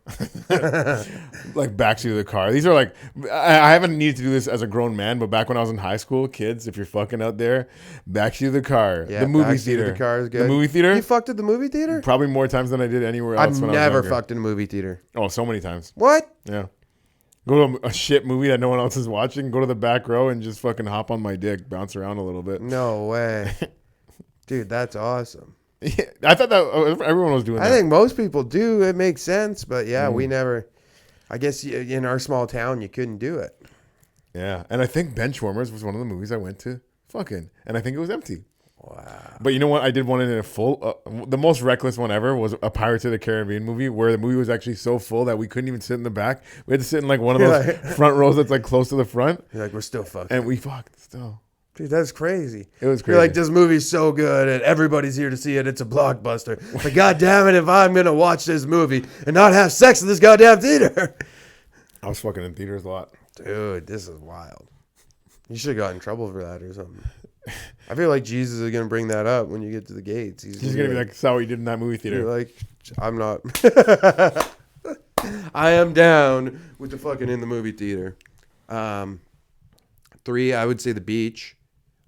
Like backseat of the car. These are like, I haven't needed to do this as a grown man, but back when I was in high school, kids, if you're fucking out there, backseat of the car.
Yeah,
the movie theater.
The car is good.
The movie theater.
You fucked at the movie theater?
Probably more times than I did anywhere else.
I've never fucked in a movie theater.
Oh, so many times.
What?
Yeah. Go to a shit movie that no one else is watching, go to the back row and just fucking hop on my dick, bounce around a little bit.
No way. Dude, that's awesome.
Yeah, I thought that everyone was doing that.
I think most people do. It makes sense. But yeah, we never, I guess in our small town, you couldn't do it.
Yeah. And I think Benchwarmers was one of the movies I went to. And I think it was empty.
Wow.
But you know what? I did one in a full, the most reckless one ever was a Pirates of the Caribbean movie where the movie was actually so full that we couldn't even sit in the back. We had to sit in like one of those front rows that's like close to the front.
You're like, we're still fucking.
And we fucked still.
Dude, that's crazy.
It was crazy.
You're like, this movie's so good and everybody's here to see it. It's a blockbuster. But God damn it, if I'm going to watch this movie and not have sex in this goddamn theater.
I was fucking in theaters a lot.
Dude, this is wild. You should have got in trouble for that or something. I feel like Jesus is going to bring that up when you get to the gates. He's going to
be like, that's what you did in that movie theater.
You're like, I'm not. I am down with the fucking in the movie theater. 3, I would say the beach.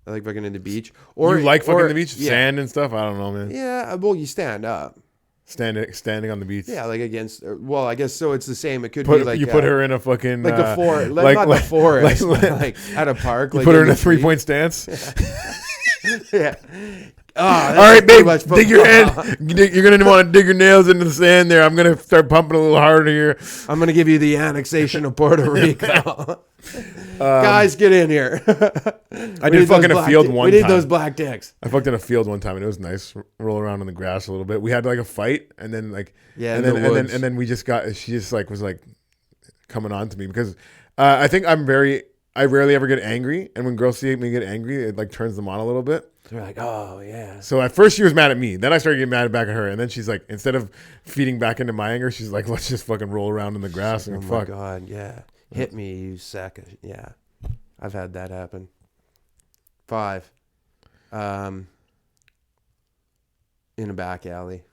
I like fucking in the beach.
Or you like fucking the beach? Yeah. Sand and stuff? I don't know, man.
Yeah, well, you stand up.
standing on the beach.
Yeah, like against. Well, I guess so. It's the same. It could be like
put her in a fucking
like the forest, not the forest, like at a park.
You
like
put her in a 3-point stance.
Yeah. Oh,
all right, babe. Dig your head. You're gonna want to dig your nails into the sand there. I'm gonna start pumping a little harder here.
I'm gonna give you the annexation of Puerto Rico. Guys, get in here.
I did fucking a field one time.
We need those black dicks.
I fucked in a field one time and it was nice. Roll around on the grass a little bit. We had like a fight and then like and then we just got. She just like was like coming on to me because I think I rarely ever get angry, and when girls see me get angry, it like turns them on a little bit.
They're like, oh yeah.
So at first she was mad at me. Then I started getting mad back at her, and then she's like, instead of feeding back into my anger, she's like, let's just fucking roll around in the grass and fuck.
Oh my god, yeah. Hit me, you sack of yeah. I've had that happen. 5. In a back alley.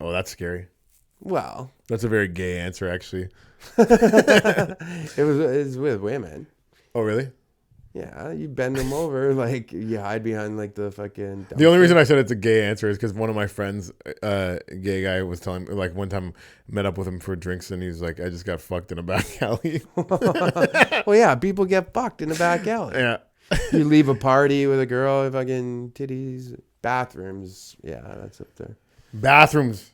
Oh, that's scary.
Well,
that's a very gay answer, actually.
it was with women.
Oh, really?
Yeah, you bend them over, like you hide behind like the fucking.
The only reason I said it's a gay answer is because one of my friends, gay guy, was telling me, like one time met up with him for drinks and he's like, I just got fucked in a back alley.
Well, yeah, people get fucked in a back alley.
Yeah.
You leave a party with a girl, fucking titties, bathrooms. Yeah, that's up there.
Bathrooms,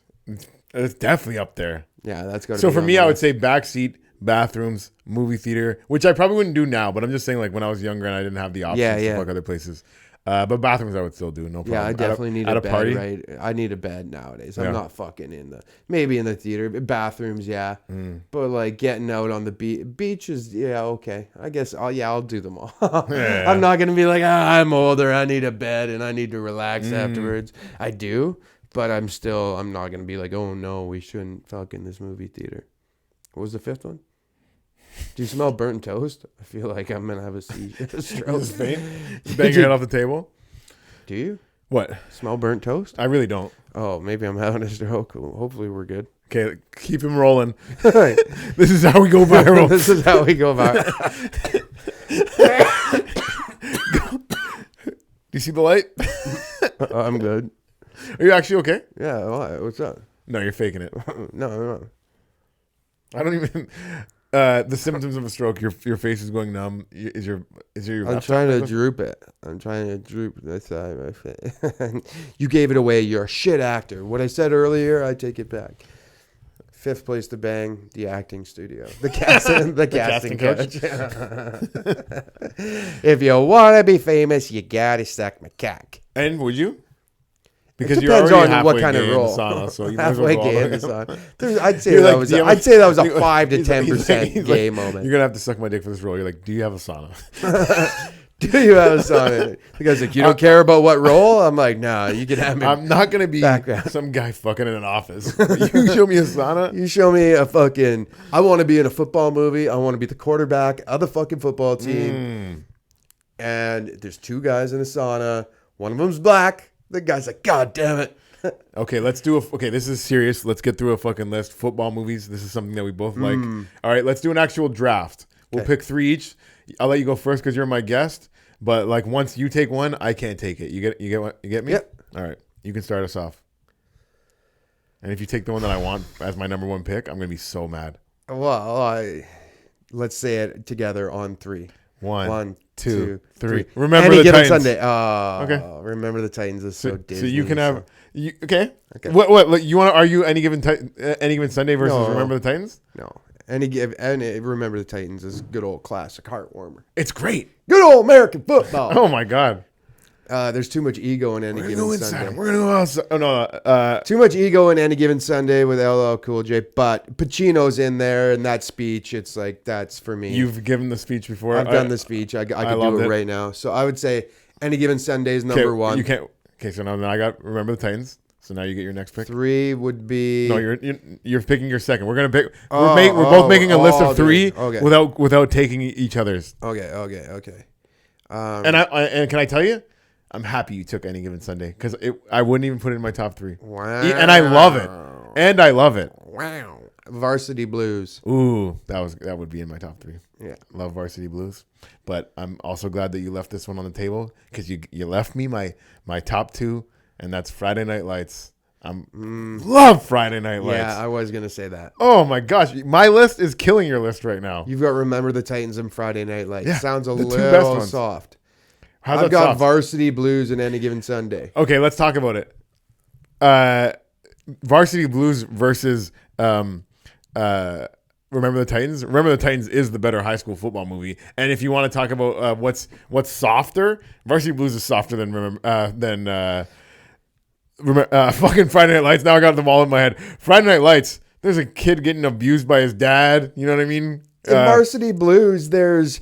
it's definitely up there.
Yeah, that's got to.
So for me, I would say backseat, bathrooms, movie theater, which I probably wouldn't do now, but I'm just saying like when I was younger and I didn't have the options to fuck other places. But bathrooms I would still do, no problem.
Yeah, I definitely need a bed,
party.
Right? I need a bed nowadays. I'm not fucking maybe in the theater. Bathrooms, yeah. But like getting out on the beaches, yeah, okay. I guess, I'll do them all. Yeah. I'm not going to be like, I'm older, I need a bed and I need to relax afterwards. I do, but I'm not going to be like, oh no, we shouldn't fuck in this movie theater. What was the 5th one? Do you smell burnt toast? I feel like I'm going to have a stroke.
Just bang your head off the table?
Do you?
What?
Smell burnt toast?
I really don't.
Oh, maybe I'm having a stroke. Hopefully we're good.
Okay, keep him rolling. This is how we go viral.
This is how we go viral.
Do you see the light?
I'm good.
Are you actually okay?
Yeah, what's up?
No, you're faking it.
No.
I don't even. The symptoms of a stroke. Your face is going numb. Is your
I'm trying to droop it. I'm trying to droop this side of my face. You gave it away. You're a shit actor. What I said earlier, I take it back. 5th place to bang, the acting studio, the casting coach. If you want to be famous, you gotta suck my cock.
And would you? Because
it depends
you're already
on what kind of role.
In the sauna, so you
halfway
might as well
gay in the sauna. I'd say that was a 5 to 10% gay moment.
You're gonna have to suck my dick for this role. You're like, do you have a sauna?
Do you have a sauna? The guy's like, you don't care about what role? I'm like, nah, you can have me.
I'm not gonna be some guy fucking in an office. You show me a sauna.
You show me a fucking. I want to be in a football movie. I want to be the quarterback of the fucking football team. And there's 2 guys in a sauna. One of them's black. The guy's like, God damn it.
Okay, let's do this is serious. Let's get through a fucking list. Football movies. This is something that we both like. All right, let's do an actual draft. We'll pick 3 each. I'll let you go first because you're my guest. But like once you take one, I can't take it. You get me?
Yep.
All right. You can start us off. And if you take the one that I want as my number 1 pick, I'm gonna be so mad.
Well, let's say it together on 3.
1, 2, 3. Remember
Any
the
given
Titans.
Sunday. Oh, Remember the Titans is so Disney.
So you can have. Okay. What? Like, you want to argue any given Sunday versus Remember the Titans?
No. Any Remember the Titans is good old classic heartwarmer.
It's great.
Good old American football.
Oh my God.
There's too much ego in any given Sunday.
We're gonna go outside. Oh no.
Too much ego in Any Given Sunday with LL Cool J, but Pacino's in there in that speech. It's like that's for me.
You've given the speech before.
I've done the speech. I can do it right now. So I would say Any Given Sunday is number 1.
You can't. Okay, so now I got Remember the Titans. So now you get your next pick.
3 would be.
No, you're picking your second. We're gonna pick. We're both making a list of 3 without taking each other's.
Okay.
And can I tell you? I'm happy you took Any Given Sunday because I wouldn't even put it in my top 3.
Wow.
And I love it.
Wow. Varsity Blues.
Ooh, that would be in my top 3.
Yeah.
Love Varsity Blues. But I'm also glad that you left this one on the table because you left me my top 2, and that's Friday Night Lights. Love Friday Night Lights.
Yeah, I was gonna say that.
Oh my gosh, my list is killing your list right now.
You've got Remember the Titans and Friday Night Lights.
Yeah,
Sounds a
the two best
little
ones.
soft.
How's
I've
that
got
soft?
Varsity Blues and Any Given Sunday.
Okay, let's talk about it. Varsity Blues versus Remember the Titans. Remember the Titans is the better high school football movie. And if you want to talk about what's softer, Varsity Blues is softer than fucking Friday Night Lights. Now I got them all in my head. Friday Night Lights. There's a kid getting abused by his dad. You know what I mean?
In Varsity Blues, there's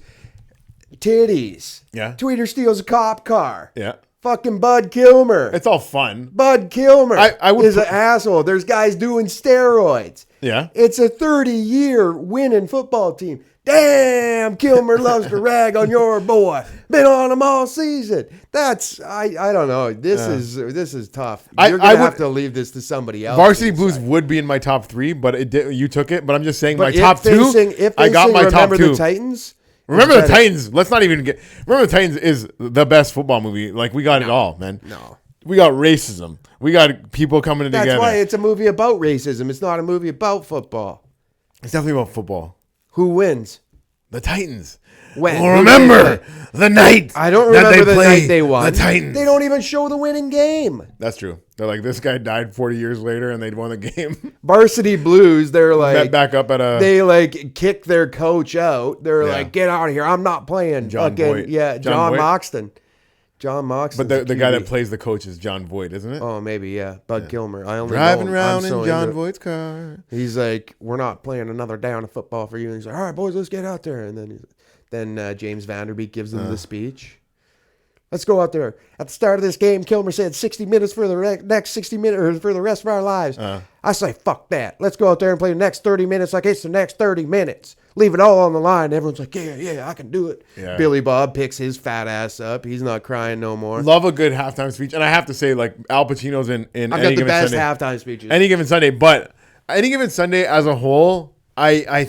titties.
Yeah.
Tweeter steals a cop car.
Yeah.
Fucking Bud Kilmer.
It's all fun.
Bud Kilmer
I would
is an asshole. There's guys doing steroids.
Yeah.
It's a 30-year winning football team. Damn, Kilmer loves to rag on your boy. Been on him all season. That's I don't know. This is tough. You're gonna have to leave this to somebody else.
Varsity Blues would be in my top 3, but you took it. But I'm just saying
But
my top 2. I got my top 2.
Remember the Titans.
Remember the Titans. Let's not even get. Remember the Titans is the best football movie. Like we got it all, man.
No.
We got racism. We got people coming together.
That's why it's a movie about racism. It's not a movie about football.
It's definitely about football.
Who wins?
The Titans.
When?
Well, remember the night.
I don't
that
remember
they
the
play
night they won.
The Titans.
They don't even show the winning game.
That's true. They're like, this guy died 40 years later and they'd won the game.
Varsity Blues, they're like,
Met back up at a.
they like kick their coach out. They're like, get out of here. I'm not playing.
John Voight.
Yeah,
John
John
Voight?
Moxton. John Moxton.
But the guy that plays the coach is John Voight, isn't it?
Oh, maybe, yeah. Bud Kilmer. I only
Driving
know,
around
I'm so
in John
into it.
Voight's car.
He's like, we're not playing another down of football for you. And he's like, all right, boys, let's get out there. And then James Vanderbeek gives them the speech. Let's go out there. At the start of this game, Kilmer said 60 minutes for the next 60 minutes or for the rest of our lives. I say, fuck that. Let's go out there and play the next 30 minutes like it's the next 30 minutes. Leave it all on the line. Everyone's like, yeah, I can do it.
Yeah.
Billy Bob picks his fat ass up. He's not crying no more.
Love a good halftime speech. And I have to say, like, Al Pacino's in
I've
Any
got the
Given
best
Sunday.
halftime speeches.
Any Given Sunday. But Any Given Sunday as a whole, I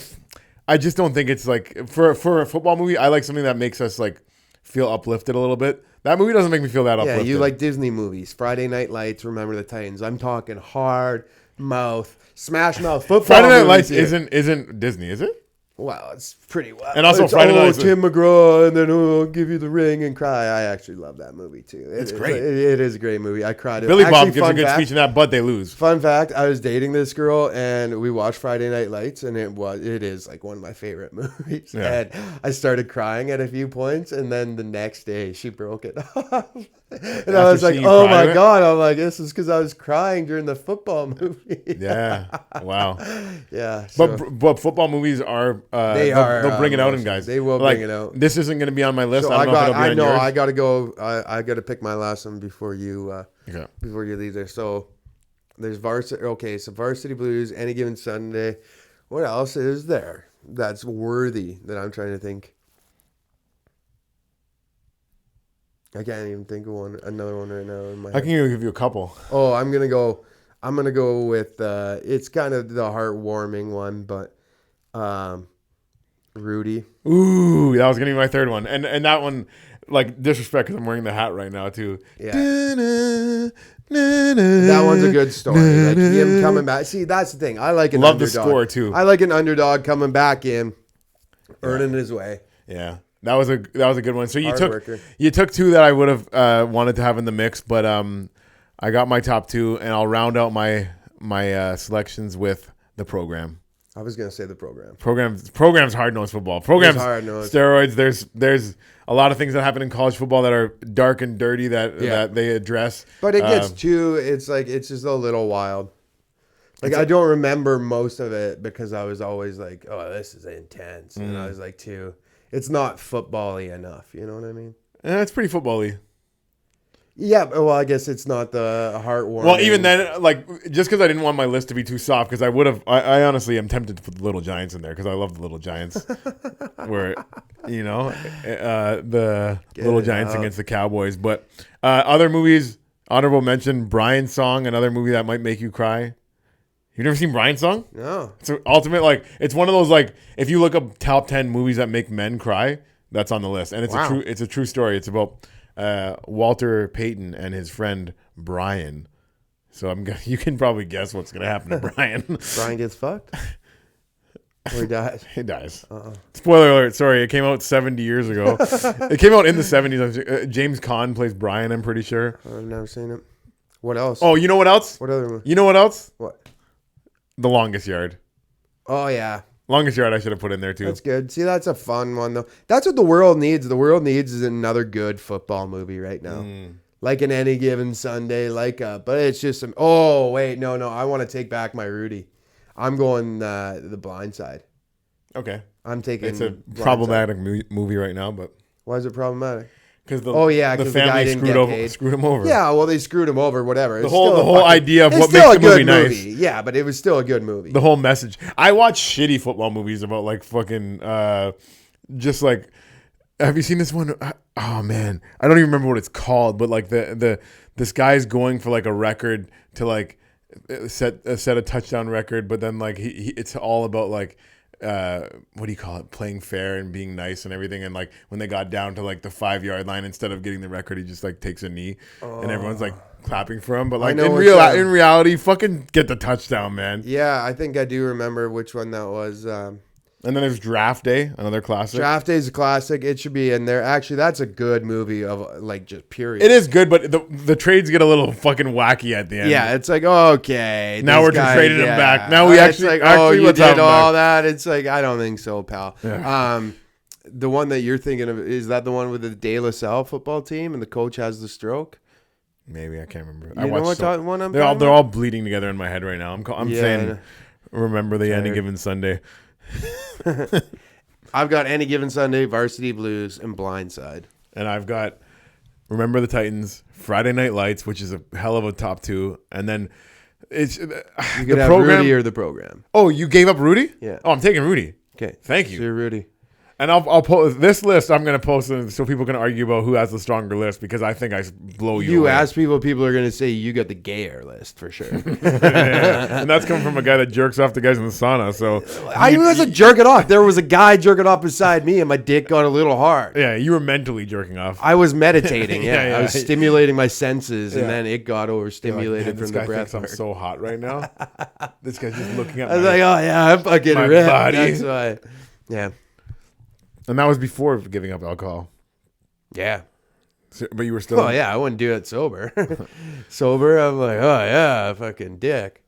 just don't think it's like, for a football movie, I like something that makes us, like, feel uplifted a little bit. That movie doesn't make me feel that
Yeah,
uplifted.
you like Disney movies. Friday Night Lights, Remember the Titans. I'm talking hard mouth, smash mouth football.
Friday Night
movies
Lights
here.
isn't Disney, is it?
Well, it's pretty well.
And also
it's,
Friday Night Lights-
Tim McGraw, and then I'll give you the ring and cry. I actually love that movie too.
It's great.
It is a great movie. I cried.
Billy
Actually,
Bob gives a
fun
good
fact-
speech in that, but they lose.
Fun fact: I was dating this girl, and we watched Friday Night Lights, and it is like one of my favorite movies.
Yeah.
And I started crying at a few points, and then the next day she broke it off. And I was like,
seeing
"Oh
Friday
my
Night?
god!" I'm like, "This is because I was crying during the football movie."
Yeah. Wow.
Yeah. So
But football movies are they'll bring it out in guys.
They will
Like,
bring it out.
This isn't going to be on my list.
So
I don't know if it'll be on yours.
I gotta go. I gotta pick my last one before you
Okay.
before you leave there. So there's varsity. Okay, so Varsity Blues, Any Given Sunday. What else is there that's worthy that I'm trying to think? I can't even think of another one right now in my head.
I can give you a couple.
Oh, I'm gonna go with it's kind of the heartwarming one, but Rudy.
Ooh, that was going to be my third one. And that one, like, disrespect because I'm wearing the hat right now, too.
Yeah. That one's a good story. Like him coming back. See, that's the thing. I like an
Love
underdog.
the score, too.
I like an underdog coming back in, earning his way.
Yeah. That was a good one. So you
Hard worker.
took two that I would have wanted to have in the mix, but I got my top two, and I'll round out my selections with the program.
I was gonna say the program.
Programs hard-nosed football. Programs
hard-nosed.
steroids. There's a lot of things that happen in college football that are dark and dirty that they address.
But it gets it's just a little wild. Like I don't remember most of it because I was always like, oh, this is intense, and I was like, it's not football-y enough. You know what I mean?
It's pretty football-y.
Yeah, well, I guess it's not the heartwarming.
Well, even then, like, just because I didn't want my list to be too soft, because I would have, I honestly am tempted to put the Little Giants in there because I love the Little Giants, where, the Little Giants against the Cowboys. But other movies, honorable mention, Brian's Song, another movie that might make you cry. You've never seen Brian's Song?
No.
It's an ultimate, like, it's one of those, like, if you look up top 10 movies that make men cry, that's on the list. And it's a true story. It's about Walter Payton and his friend Brian, So you can probably guess what's gonna happen to Brian.
Brian gets fucked? Or he dies?
He dies.
Uh-oh.
Spoiler alert. Sorry, it came out 70 years ago. It came out in the 70s. James Caan plays Brian, I'm pretty sure.
I've never seen it. What else?
Oh, you know what else?
What other one?
You know what else?
What?
The Longest Yard.
Oh, yeah.
Longest Yard I should have put in there, too.
That's good. See, that's a fun one, though. That's what the world needs. The world needs is another good football movie right now. Like an Any Given Sunday, but it's just oh, wait, no. I want to take back my Rudy. I'm going The Blind Side.
Okay.
I'm taking
It's a problematic movie right now, but...
Why is it problematic?
Because the
the guy didn't get paid.
Screwed him over.
Yeah, well, they screwed him over, whatever.
The whole idea of what makes the movie nice.
Yeah, but it was still a good movie.
The whole message. I watch shitty football movies about like fucking just like, have you seen this one? Oh man, I don't even remember what it's called, but like this guy's going for like a record to like set a touchdown record, but then like it's all about like what do you call it? Playing fair and being nice and everything. And like when they got down to like the 5-yard line, instead of getting the record, he just like takes a knee and everyone's like clapping for him. But like in reality, fucking get the touchdown, man.
Yeah, I think I do remember which one that was.
And then there's Draft Day, another classic.
Draft Day is a classic. It should be in there. Actually, that's a good movie of like just period.
It is good, but the trades get a little fucking wacky at the end.
Yeah, it's like, okay.
Now we're just trading him back. Now we actually
you did all that. It's like, I don't think so, pal. Yeah. The one that you're thinking of, is that the one with the De La Salle football team and the coach has the stroke?
Maybe, I can't remember.
You know what one I'm
talking about? They're all bleeding together in my head right now. I'm saying, remember the Any Given Sunday.
I've got Any Given Sunday, Varsity Blues, and Blindside.
And I've got Remember the Titans, Friday Night Lights, which is a hell of a top two. And then it's
you could have program, Rudy or the program.
Oh, you gave up Rudy?
Yeah.
Oh, I'm taking Rudy.
Okay.
Thank you.
So you're Rudy.
And I'll post this list. I'm going to post it so people can argue about who has the stronger list, because I think I blow you.
You
away.
ask people are going to say you got the gayer list for sure.
Yeah. And that's coming from a guy that jerks off the guys in the sauna. So
I wasn't jerking off. There was a guy jerking off beside me, and my dick got a little hard.
Yeah, you were mentally jerking off.
I was meditating. Yeah, I was stimulating my senses, and then it got overstimulated from the breath.
I'm so hot right now. This guy's just looking at.
I was like, oh yeah, I'm fucking ripped. Body. That's why. Yeah.
And that was before giving up alcohol.
Yeah.
So, but you were still...
Oh, yeah. I wouldn't do it sober. Sober, I'm like, oh, yeah, fucking dick.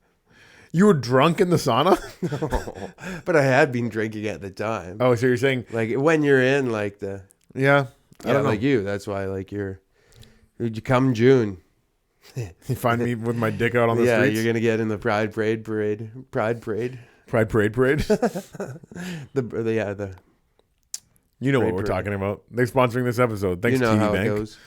You were drunk in the sauna?
No. But I had been drinking at the time.
Oh, so you're saying...
Like, when you're in, like, the...
Yeah.
I don't know. Like you. That's why, like, you come June.
You find me with my dick out on the streets?
Yeah, you're going to get in the Pride Parade.
Pride Parade?
the
You know what we're talking about. They're sponsoring this episode. Thanks,
you know
TV
how
Bank.
It goes.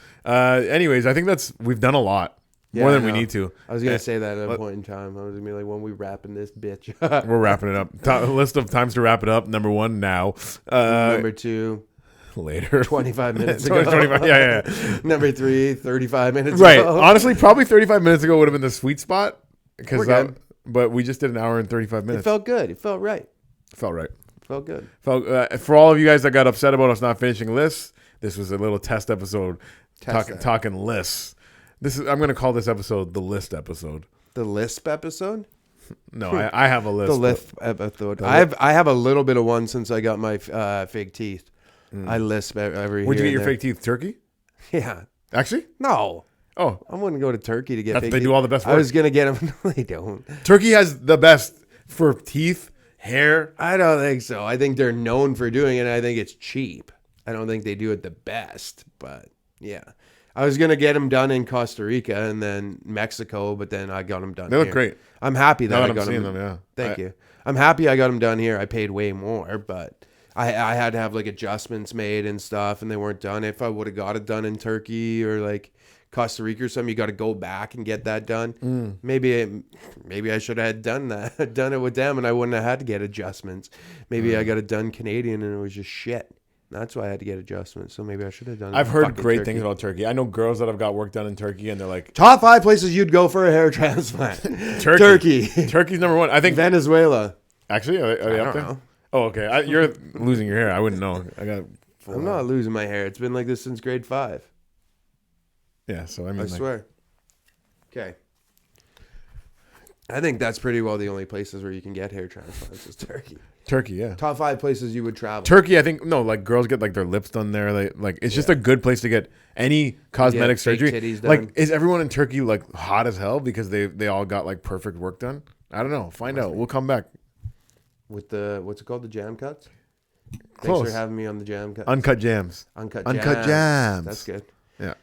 Anyways, I think we've done a lot. More than we need to.
I was going to say that at a point in time. I was going to be like, when we wrapping this bitch.
We're wrapping it up. List of times to wrap it up. Number 1, now.
Number 2,
later.
25 minutes ago.
25, yeah.
Number 3, 35 minutes
right.
ago.
Honestly, probably 35 minutes ago would have been the sweet spot. But we just did an hour and 35 minutes.
It felt good. It felt right.
Felt right.
Felt good.
For all of you guys that got upset about us not finishing lists, this was a little test episode. Talking lists. I'm going to call this episode the list episode.
The lisp episode?
No, I have a list.
The lisp episode. I have a little bit of one since I got my fake teeth. I lisp every.
Where'd you get your fake teeth? Turkey?
Yeah.
Actually?
No.
Oh,
I wouldn't go to Turkey to get fake
teeth. They do all the best work.
I was going to get them. No, they don't.
Turkey has the best for teeth. Hair?
I don't think so. I think they're known for doing it, and I think it's cheap. I don't think they do it the best, but yeah. I was going to get them done in Costa Rica and then Mexico, but then I got them done here.
They look great.
I'm happy that I got
them. Yeah.
Thank you. I'm happy I got them done here. I paid way more, but I had to have like adjustments made and stuff, and they weren't done. If I would have got it done in Turkey or like Costa Rica or something, you got to go back and get that done. Maybe I should have done it with them, and I wouldn't have had to get adjustments. Maybe I got it done Canadian, and it was just shit. That's why I had to get adjustments. So maybe I should have done.
I've heard great things about Turkey. I know girls that have got work done in Turkey, and they're like,
top 5 places you'd go for a hair transplant.
Turkey. Turkey's number 1. I think
Venezuela.
Actually, are they up there? Know. Oh, okay. You're losing your hair. I wouldn't know.
I'm not losing my hair. It's been like this since grade 5.
Yeah, so I mean,
I swear. Okay. I think that's pretty well the only places where you can get hair transplants is Turkey.
Turkey, yeah.
Top 5 places you would travel.
Turkey, I think no, like girls get like their lips done there. Like it's just a good place to get any cosmetic
Get fake
surgery.
titties done.
Like, is everyone in Turkey like hot as hell because they all got like perfect work done? I don't know. Find out. We'll come back.
With the what's it called? The jam cuts.
Close.
Thanks for having me on the jam cuts.
Uncut jams.
Uncut
jams.
That's good.
Yeah.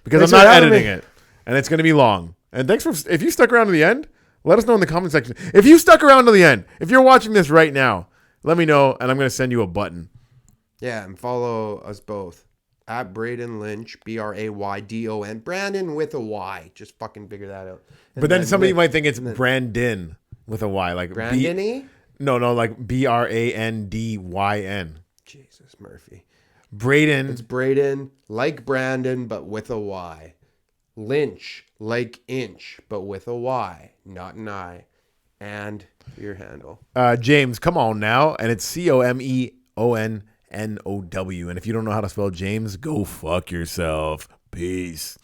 Because
Thanks
I'm
for
not
having
editing
me.
it, and it's gonna be long. And thanks for if you stuck around to the end. Let us know in the comment section. If you stuck around to the end, if you're watching this right now, let me know, and I'm going to send you a button.
Yeah, and follow us both at Braydon Lynch, Braydon, Brandon with a Y. Just fucking figure that out. And
But then somebody might think it's
then-
Brandon with a Y, like
Brandon-y?
No, like Brandyn.
Jesus, Murphy.
Braydon.
It's Braydon, like Brandon, but with a Y. Lynch, like inch, but with a Y, not an I. And your handle.
James, come on now, and it's COMEONNOW. And if you don't know how to spell James, go fuck yourself. Peace.